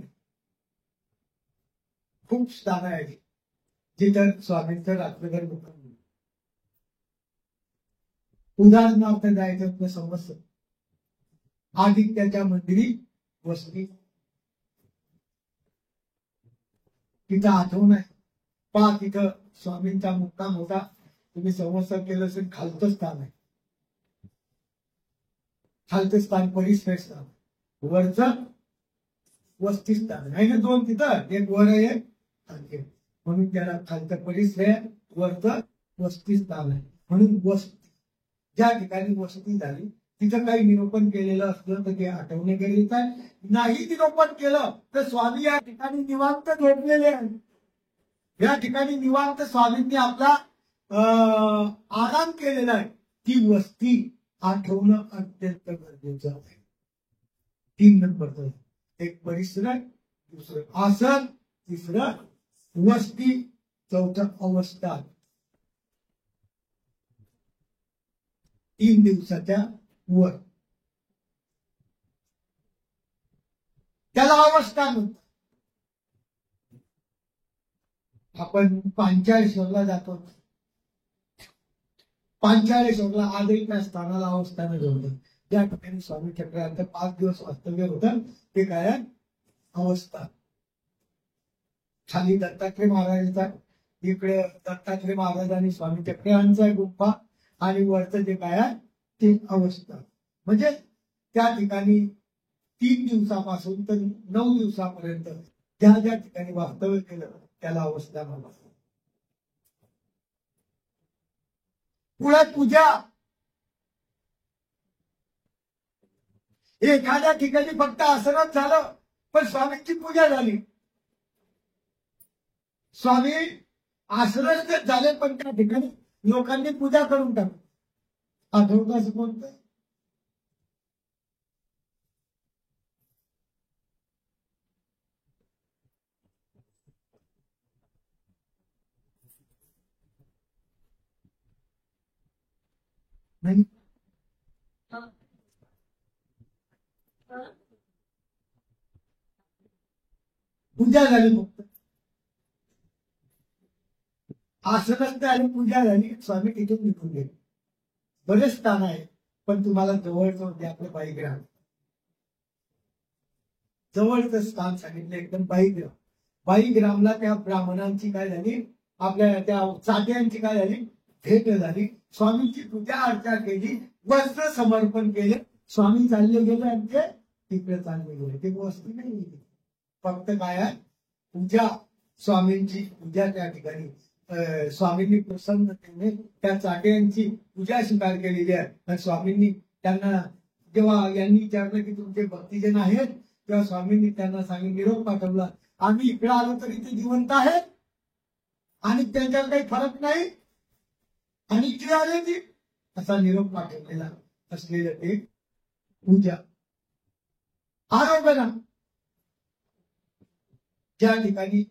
खूप स्थान आहे जिथं स्वामींचं रात्रभर मुक्काम. उदाहरणार्थ द्यायचं आपलं समजत आदित्याच्या मंदिरी वस्ती तिथं आठवण आहे पहा. तिथं स्वामींचा मुक्काम होता. तुम्ही संवत्सर केलं असेल. खालचं स्थान आहे. खालचं स्थान परिसर स्थान, वरचं वस्ती स्थान आहे ना. दोन तिथं एक वर आहे एक खाली. म्हणून त्याला खालचं परिसर वरचं वस्ती स्थान आहे. म्हणून वस्ती ज्या ठिकाणी वस्ती झाली तिथं काही निरूपण केलेलं असलं तर ते आठवणे गरजेचं आहे. नाही निरूपण केलं तर स्वामी या ठिकाणी निवांत झोपलेले आहेत. या ठिकाणी निवांत स्वामींनी आपला आराम केलेला आहे. ती वस्ती आठवणं अत्यंत गरजेचं आहे. 3 नंबर एक परिसर, दुसरं आसन, तिसरं वस्ती, चौथं अवस्था. 3 दिवसाच्या वर त्याला अवस्था म्हणतात. आपण पांचाळेश्वरला जातो. पांचाळेश्वरला आजही त्या स्थानाला अवस्थानं जोडतात. ज्या ठिकाणी स्वामी चक्रांत 5 दिवस वास्तव्य होतं ते काय अवस्था. खाली दत्तात्रय महाराजांचा, इकडे दत्तात्रय महाराज आणि स्वामी चक्रांचा गुंफा आणि वरचं जे काय आहे ते अवस्था. म्हणजे त्या ठिकाणी 3 दिवसापासून तर 9 दिवसापर्यंत ज्या ज्या ठिकाणी वास्तव्य केलं त्याला अवस्था म्हणतात. पुढे पूजा. एखाद्या ठिकाणी फक्त आसनात झालं पण स्वामींची पूजा झाली. स्वामी आसनच झाले पण त्या ठिकाणी लोकांनी पूजा करून टाकली. आठवतं असं कोणतं नाही. पूजा झाली फक्त आसनच आणि पूजा झाली. स्वामी तिथून निघून गेले. बरेच स्थान आहे पण तुम्हाला जवळचं होते आपलं बाईग्राम. जवळचं स्थान सांगितलं एकदम बाईग्राम. बाईग्रामला त्या ब्राह्मणांची काय झाली, आपल्या त्या चाट्यांची काय झाली भेट झाली. स्वामींची पूजा अर्चा केली, वस्त्र समर्पण केले. स्वामी चालले गेले आणि ते तिकडे चालले गेले. ते वस्ती नाही फक्त काय आहे पूजा. स्वामींची पूजा त्या ठिकाणी स्वामींनी प्रसन्नतेने त्या चाट्यांची पूजा स्वीकार केलेली आहे. आणि स्वामींनी त्यांना जेव्हा यांनी विचारलं की तुमचे भक्तीजन आहेत तेव्हा स्वामींनी त्यांना सांगितलं निरोप पाठवला. आम्ही इकडे आलो तरी ते जिवंत आहेत आणि त्यांच्यावर काही फरक नाही आणि इकडे आले ती असा निरोप पाठवलेला असलेलं ते पूजा. आरोग्य ज्या ठिकाणी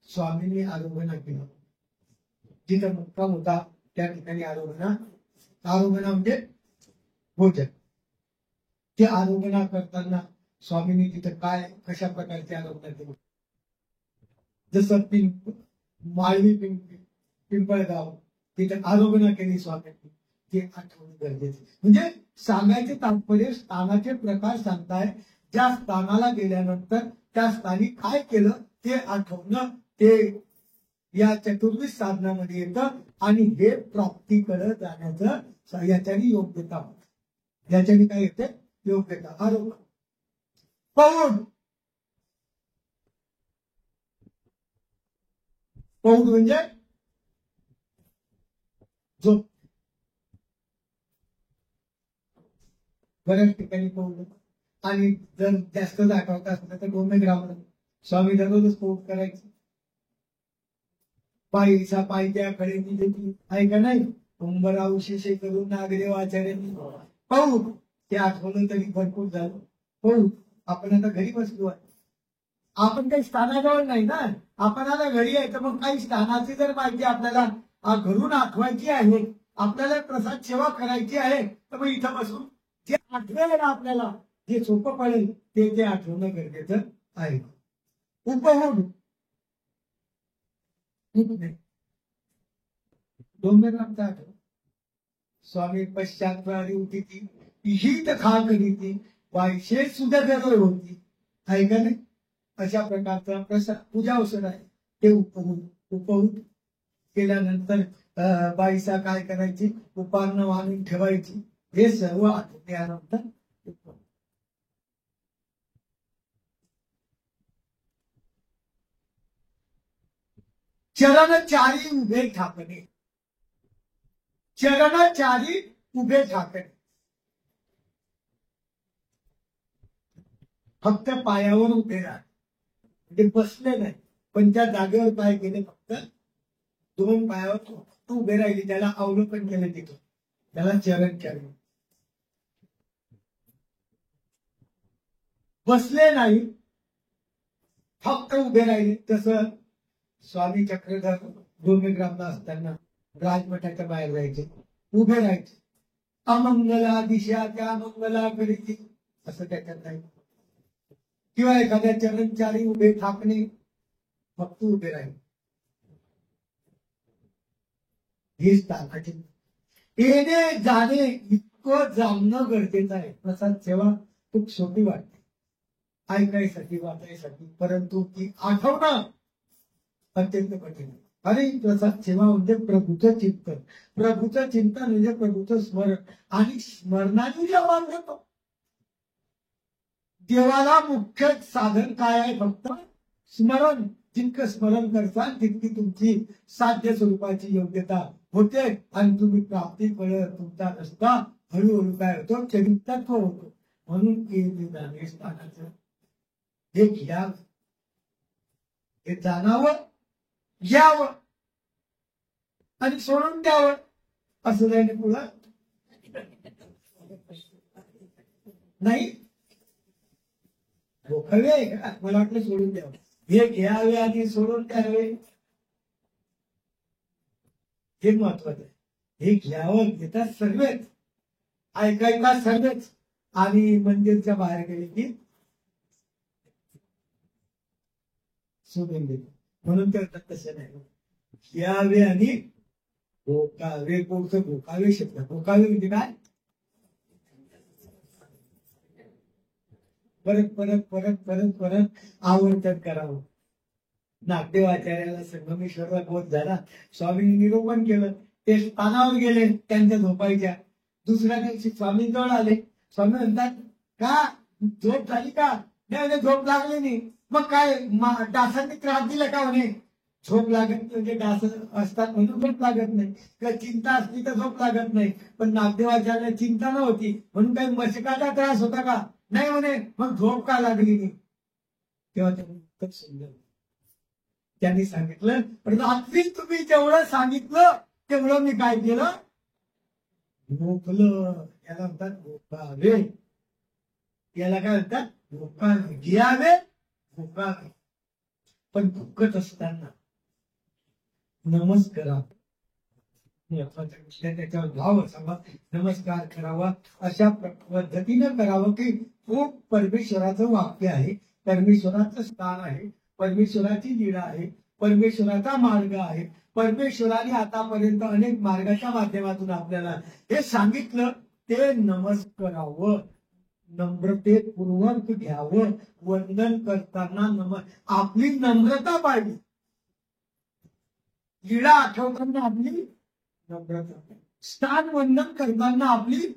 स्वामींनी आरोग्य केलं जिथं मुक्काम होता त्या ठिकाणी आरोगणा म्हणजे भोजन. ते आरोगणा करताना स्वामींनी तिथं काय कशा प्रकारचे आरोगणा केले, जसं माळवी पिंपळगाव तिथे आरोगणा केली स्वामींनी, ते आठवणं गरजेचं. म्हणजे सांगायचे तात्पर्य स्थानाचे प्रकार सांगताय. ज्या स्थानाला गेल्यानंतर त्या स्थानी काय केलं ते आठवणं, ते या चतुर्विध साधनामध्ये येतं. आणि हे प्राप्तीकडे जाण्याचं याच्याने योग्यता होत. याच्याने काय येते, योग्यता. आरोग्य पौड म्हणजे झोप. बऱ्याच ठिकाणी पौड. आणि जर जास्त दाखवत असलं तर 2 ग्राम स्वामी दररोजच पौड करायचं. पायीचा पायत्या खडे आहे का नाही, उंबरा उशिषे करून नागदेव आचार्यांनी पौड ते आठवलं तरी भरपूर झालं. पौड आपण आता घरी बसलो आहे, आपण काही स्थानाजवळ नाही ना, आपण आता घरी आहे. तर मग काही स्थानाची जर माहिती आपल्याला घरून आठवायची आहे, आपल्याला प्रसाद सेवा करायची आहे, तर मग इथं बसून जे आठवेल ना आपल्याला, जे सोपं पडेल ते आठवणं गरजेचं आहे. उपहोड 2 ग्रामचा आठव. स्वामी पश्चात होती ती हित खा करी ती वायशे सुद्धा जवळ होती, आहे का नाही. अशा प्रकारचा प्रसाद पूजा अवसर आहे. ते उपहूत केल्यानंतर बाईसा काय करायची, उपान्न वाहून ठेवायची. हे सर्व आठवल्यानंतर चरणचारी उभे ठाकणे. चरणचारी उभे ठाकणे, फक्त पायावर उभे राहा, म्हणजे बसले नाही, पण त्या जागेवर पाय गेले, फक्त 2 पायावर उभे राहिले, त्याला अवलोकन केलं तिथं, त्याला चरणचारी. बसले नाही, फक्त उभे राहिले. तसं स्वामी चक्रधर 2 ग्रामला असताना राजमठाच्या बाहेर जायचे, उभे राहायचे. अमंगला दिशा त्या मंगला करीती असं त्याच्यात नाही. किंवा एखाद्या चरणचारी उभे ठाकणे, फक्त उभे राहिले. ही स्थानाची येणे जाणे इतकं जाणणं गरजेचं आहे. प्रसाद सेवा खूप सोपी वाटते ऐकायसाठी वाचायसाठी, परंतु ती आठवणं अत्यंत कठीण आहे. अरे प्रसाद सेवा म्हणजे प्रभूचं चिंतन. प्रभूचं चिंतन म्हणजे प्रभूचं स्मरण. आणि स्मरणाने जेव्हा होतो, देवाला मुख्य साधन काय आहे, फक्त स्मरण. जितकं स्मरण करताल तितकी तुमची साध्य स्वरूपाची योग्यता होते. आणि तुम्ही प्राप्तीकडे तुमचा रस्ता हळूहळू काय होतो, चरितत्व होतो. म्हणून केले स्थानाचं हे घ्यावं, हे जाणावं, घ्यावं आणि सोडून द्यावं. असं जायला पुढं नाही. गोखवे आहे का, मला वाटलं सोडून द्यावं. हे घ्यावे आणि सोडून द्यावे हे महत्वाचं आहे. हे घ्यावं घेतात सर्वच, ऐकायला सर्वच, आणि मंदिरच्या बाहेर गेले की सोडून देतो. म्हणून ते तसं नाही. घ्यावे आणि भोकावे. भोकावे शब्द, भोकावे म्हणजे काय, परत परत परत परत परत आवर्तन करावं. नागदेवाचार्याला संगमेश्वरला बोध झाला, स्वामींनी निरूपण केलं. ते स्थानावर गेले त्यांच्या झोपायच्या. दुसऱ्या दिवशी स्वामींजवळ आले. स्वामी म्हणतात, का झोप झाली का? नाही, झोप लागली नाही. मग काय डासांनी त्रास दिला का? म्हणे झोप लागत म्हणजे डास असतात म्हणून झोप लागत नाही, किंवा चिंता असली तर झोप लागत नाही. पण नागदेवाचार्याला चिंता नव्हती म्हणून काही मशकाचा त्रास होता का? नाही म्हणे. मग झोप का लागली नाही? तेव्हा त्यांनी उत्तर समजलं. त्यांनी सांगितलं, पण रात्री तुम्ही जेवढं सांगितलं तेवढं मी काय केलं, झोपलं. याला म्हणतात भोकावे. याला काय म्हणतात, भोकावे. घ्यावे, भोकावे. पण भुकत असताना नमस्कार त्याच्यावर व्हावं, सांगा नमस्कार करावा, अशा पद्धतीनं करावं की तो परमेश्वराचं वाक्य आहे, परमेश्वराचं स्थान आहे, परमेश्वराची लीला आहे, परमेश्वराचा मार्ग आहे. परमेश्वराने आतापर्यंत अनेक मार्गाच्या माध्यमातून आपल्याला हे सांगितलं, ते नमस्कारावं, नम्रतेपूर्वक घ्यावं. वंदन करताना आपली नम्रता पाहिजे. लीला आठवताना आपली नम्रता, स्थान वंदन करताना आपली,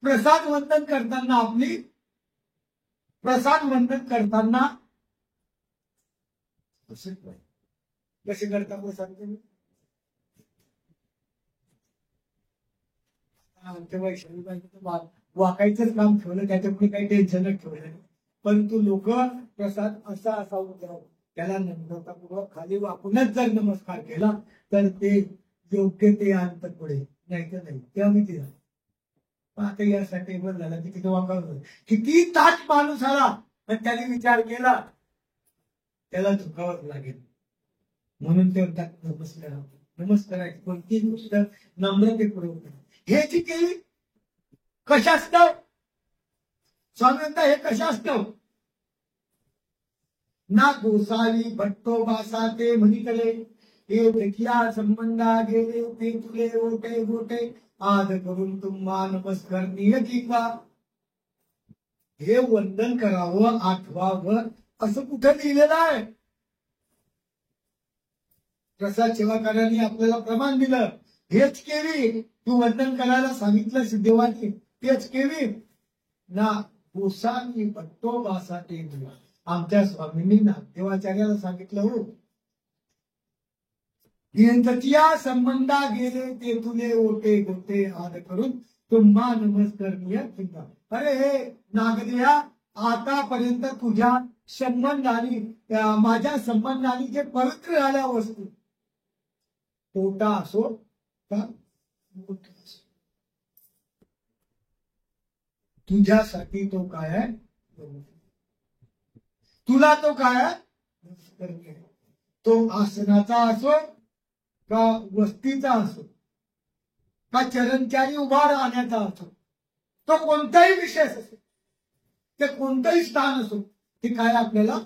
प्रसाद वंदन करताना आपली, प्रसाद वंदन करताना कसे करता प्रसाद? आमच्या वैष्णवी वाकायचं काम ठेवलं, त्याच्यापुढे काही टेन्शनच ठेवलं नाही. परंतु लोक प्रसाद असा असा उतरावं, त्याला नम्रतापूर्वक खाली वाकूनच जर नमस्कार केला तर ते योग्य ते आणतात पुढे, नाही तर नाही. तेव्हा मी तिला आता यासाठी बरं झाला की तिथे वाकावलं, किती ताट माणूस आला आणि त्याने विचार केला, त्याला झुकावंच लागेल. म्हणून ते म्हणतात नमस्कार. नमस्काराची कोणतीही गोष्ट नम्रतेपूर्वक. हे जी केली कशास्तव? स्वामी म्हणता हे कशास्तव? ना गोसावी भट्टो बासा ते म्हणितले, हे देखिया संबंधा गेले ते तुले ओटे गोटे, आद करून तुम्हा नमस्कार नियती का. हे वंदन करावं, आठवावं, असं कुठं लिहिलेलं आहे? प्रसाद सेवाकारांनी आपल्याला प्रमाण दिलं, हेच केली. तू वंदन करायला सांगितलं सिद्धेवानी, तेच केली ना. गोसावी भट्टो बासा ते तुला, आमच्या स्वामींनी नामदेवाचार्याला सांगितलं, हो नियंत्रिया संबंधा गेले ते तुले ओटे गोटे, आद करून तुम्हा नमस्कार नियत. अरे हे नागदेवा, आतापर्यंत तुझ्या संबंधाने, माझ्या संबंधाने जे पवित्र झाल्या वस्तू, पोटा असो का तुझ्यासाठी तो काय आहे, तुला तो काय आहे, तो आसनाचा असो का वस्तीचा असो का चरणचारी उभा राहण्याचा असो, तो कोणताही विशेष असो, ते कोणतंही स्थान असो, ते काय आपल्याला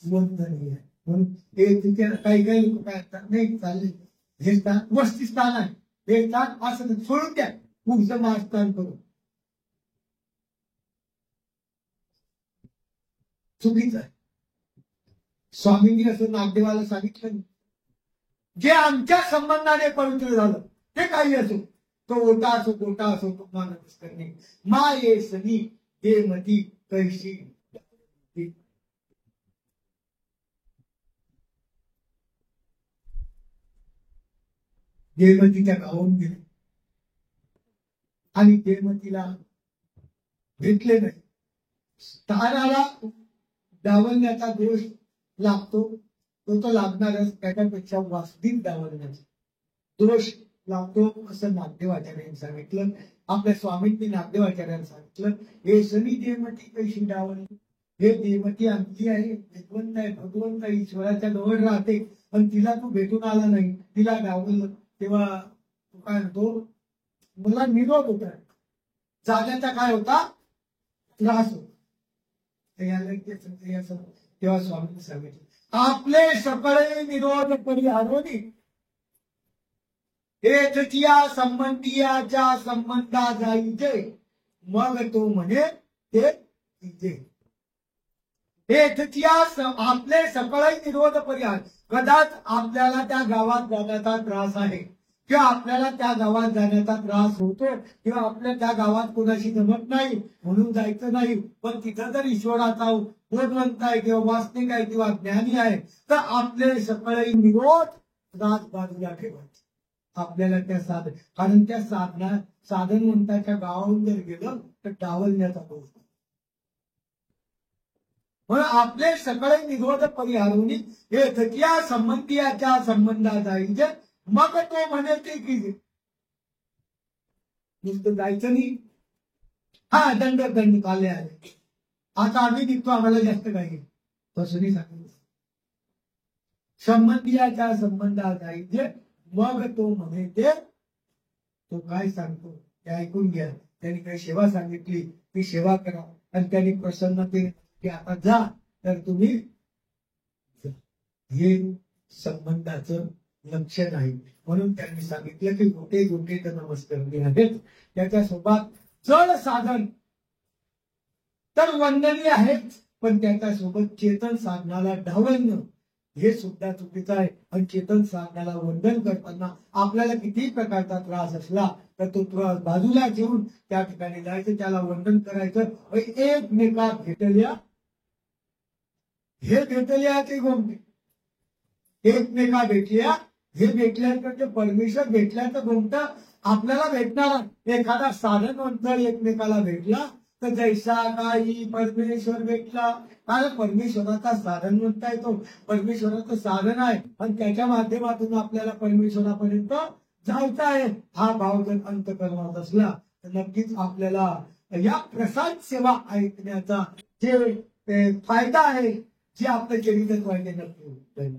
वंदनीय आहे. म्हणून ते तिथे काही काही लोक काय असतात, नाही चालले हे स्थान वस्ती स्थान आहे, हे स्थान असं सोडून द्या, पुढचं महास्थान करू, चुकीचं आहे. स्वामींनी असं नागदेवाला सांगितलं, जे आमच्या संबंधाने पवित्र झालं ते काही असो, तो ओटा असो गोटा असो, तुम्हाला नमस्कार नाही. माये सनी देमती कैशी, देवमतीच्या गावाहून गेले आणि देवमतीला भेटले नाही. स्थानाला डावलण्याचा दोष लागतो, तो लागणारच, त्याच्यापेक्षा वास्तविक डावलण्याचा दोष लागतो, असं नागदेवाचार्यांनी सांगितलं. आपल्या स्वामींनी नागदेवाचार्यांना सांगितलं, हे सनी देवमती कशी डावलली, हे देवमती आमची आहे, भगवंत आहे, भगवंत ईश्वराच्या जवळ राहते, पण तिला तू भेटून आला नाही, तिला डावललं. तेव्हा तो काय म्हणतो, मला निरोध होता, जाण्याचा काय होता, त्रास होता. तेव्हा स्वामींनी सांगितलं, आपले सकळे निरोध परिहारोनी, हेचच्या संबंधियाच्या संबंधा जाईचे, मग तो म्हणे ते तिचे. हेचच्या आपले सकळे निरोध परिहार. कदाच आपल्याला त्या गावात जाण्याचा त्रास आहे, किंवा आपल्याला त्या गावात जाण्याचा त्रास होतो, किंवा आपल्या त्या गावात कोणाशी जमत नाही म्हणून जायचं नाही. पण तिथं जर ईश्वराचा बोधवंत आहे किंवा वास्तविक आहे किंवा ज्ञानी आहे, तर आपले सकळे निरोध राज बाजूला ठेवायचे. आपल्याला त्या साधन, कारण त्या साधनवंताच्या गावाहून जर गेलं तर डावलण्याचा दोष. म्हणून आपले सकळे निरोध परिहारोनी, हे थकिया संबंधियाच्या संबंधा जायचे, मग तो म्हणे ते की नुसतं जायचं नाही. हा दंड आले आले, आता आम्ही निघतो, आम्हाला जास्त काही तसं नाही सांगितलं. संबंधियाच्या संबंधा जायचे, मग तो म्हणे ते तो काय सांगतो ते ऐकून घ्या. त्यांनी काही सेवा सांगितली ती सेवा करा आणि त्यांनी प्रसन्नते की आता जा तर तुम्ही हे संबंधाचं लक्षण आहे. म्हणून त्यांनी सांगितलं की गोटे गोटे तर नमस्कार आहेत. त्याच्यासोबत जड साधन तर वंदनीय आहेच, पण त्याच्यासोबत चेतन साधनाला ढवळणं हे सुद्धा चुकीचं आहे. आणि चेतन साधनाला वंदन करताना आपल्याला कितीही प्रकारचा त्रास असला तर तो त्रास बाजूला ठेवून त्या ठिकाणी जायचं, त्याला वंदन करायचं. एकमेका भेटल्या हे भेटल्या ते गोमटे एकमेका भेटल्या हे भेटल्यानंतर ते परमेश्वर भेटल्याचं गोमट आपल्याला भेटणार. एखादा साधनवंत एकमेकाला भेटला तर जैसा काही परमेश्वर भेटला. कारण परमेश्वराचा साधनवंत आहे, तो परमेश्वराचं साधन आहे आणि त्याच्या माध्यमातून आपल्याला परमेश्वरापर्यंत जायचं आहे. हा भाव जर अंतःकरणात असला तर नक्कीच आपल्याला या प्रसाद सेवा ऐकण्याचा जे फायदा आहे, जे आपलं चरित्र पाहिजे नक्की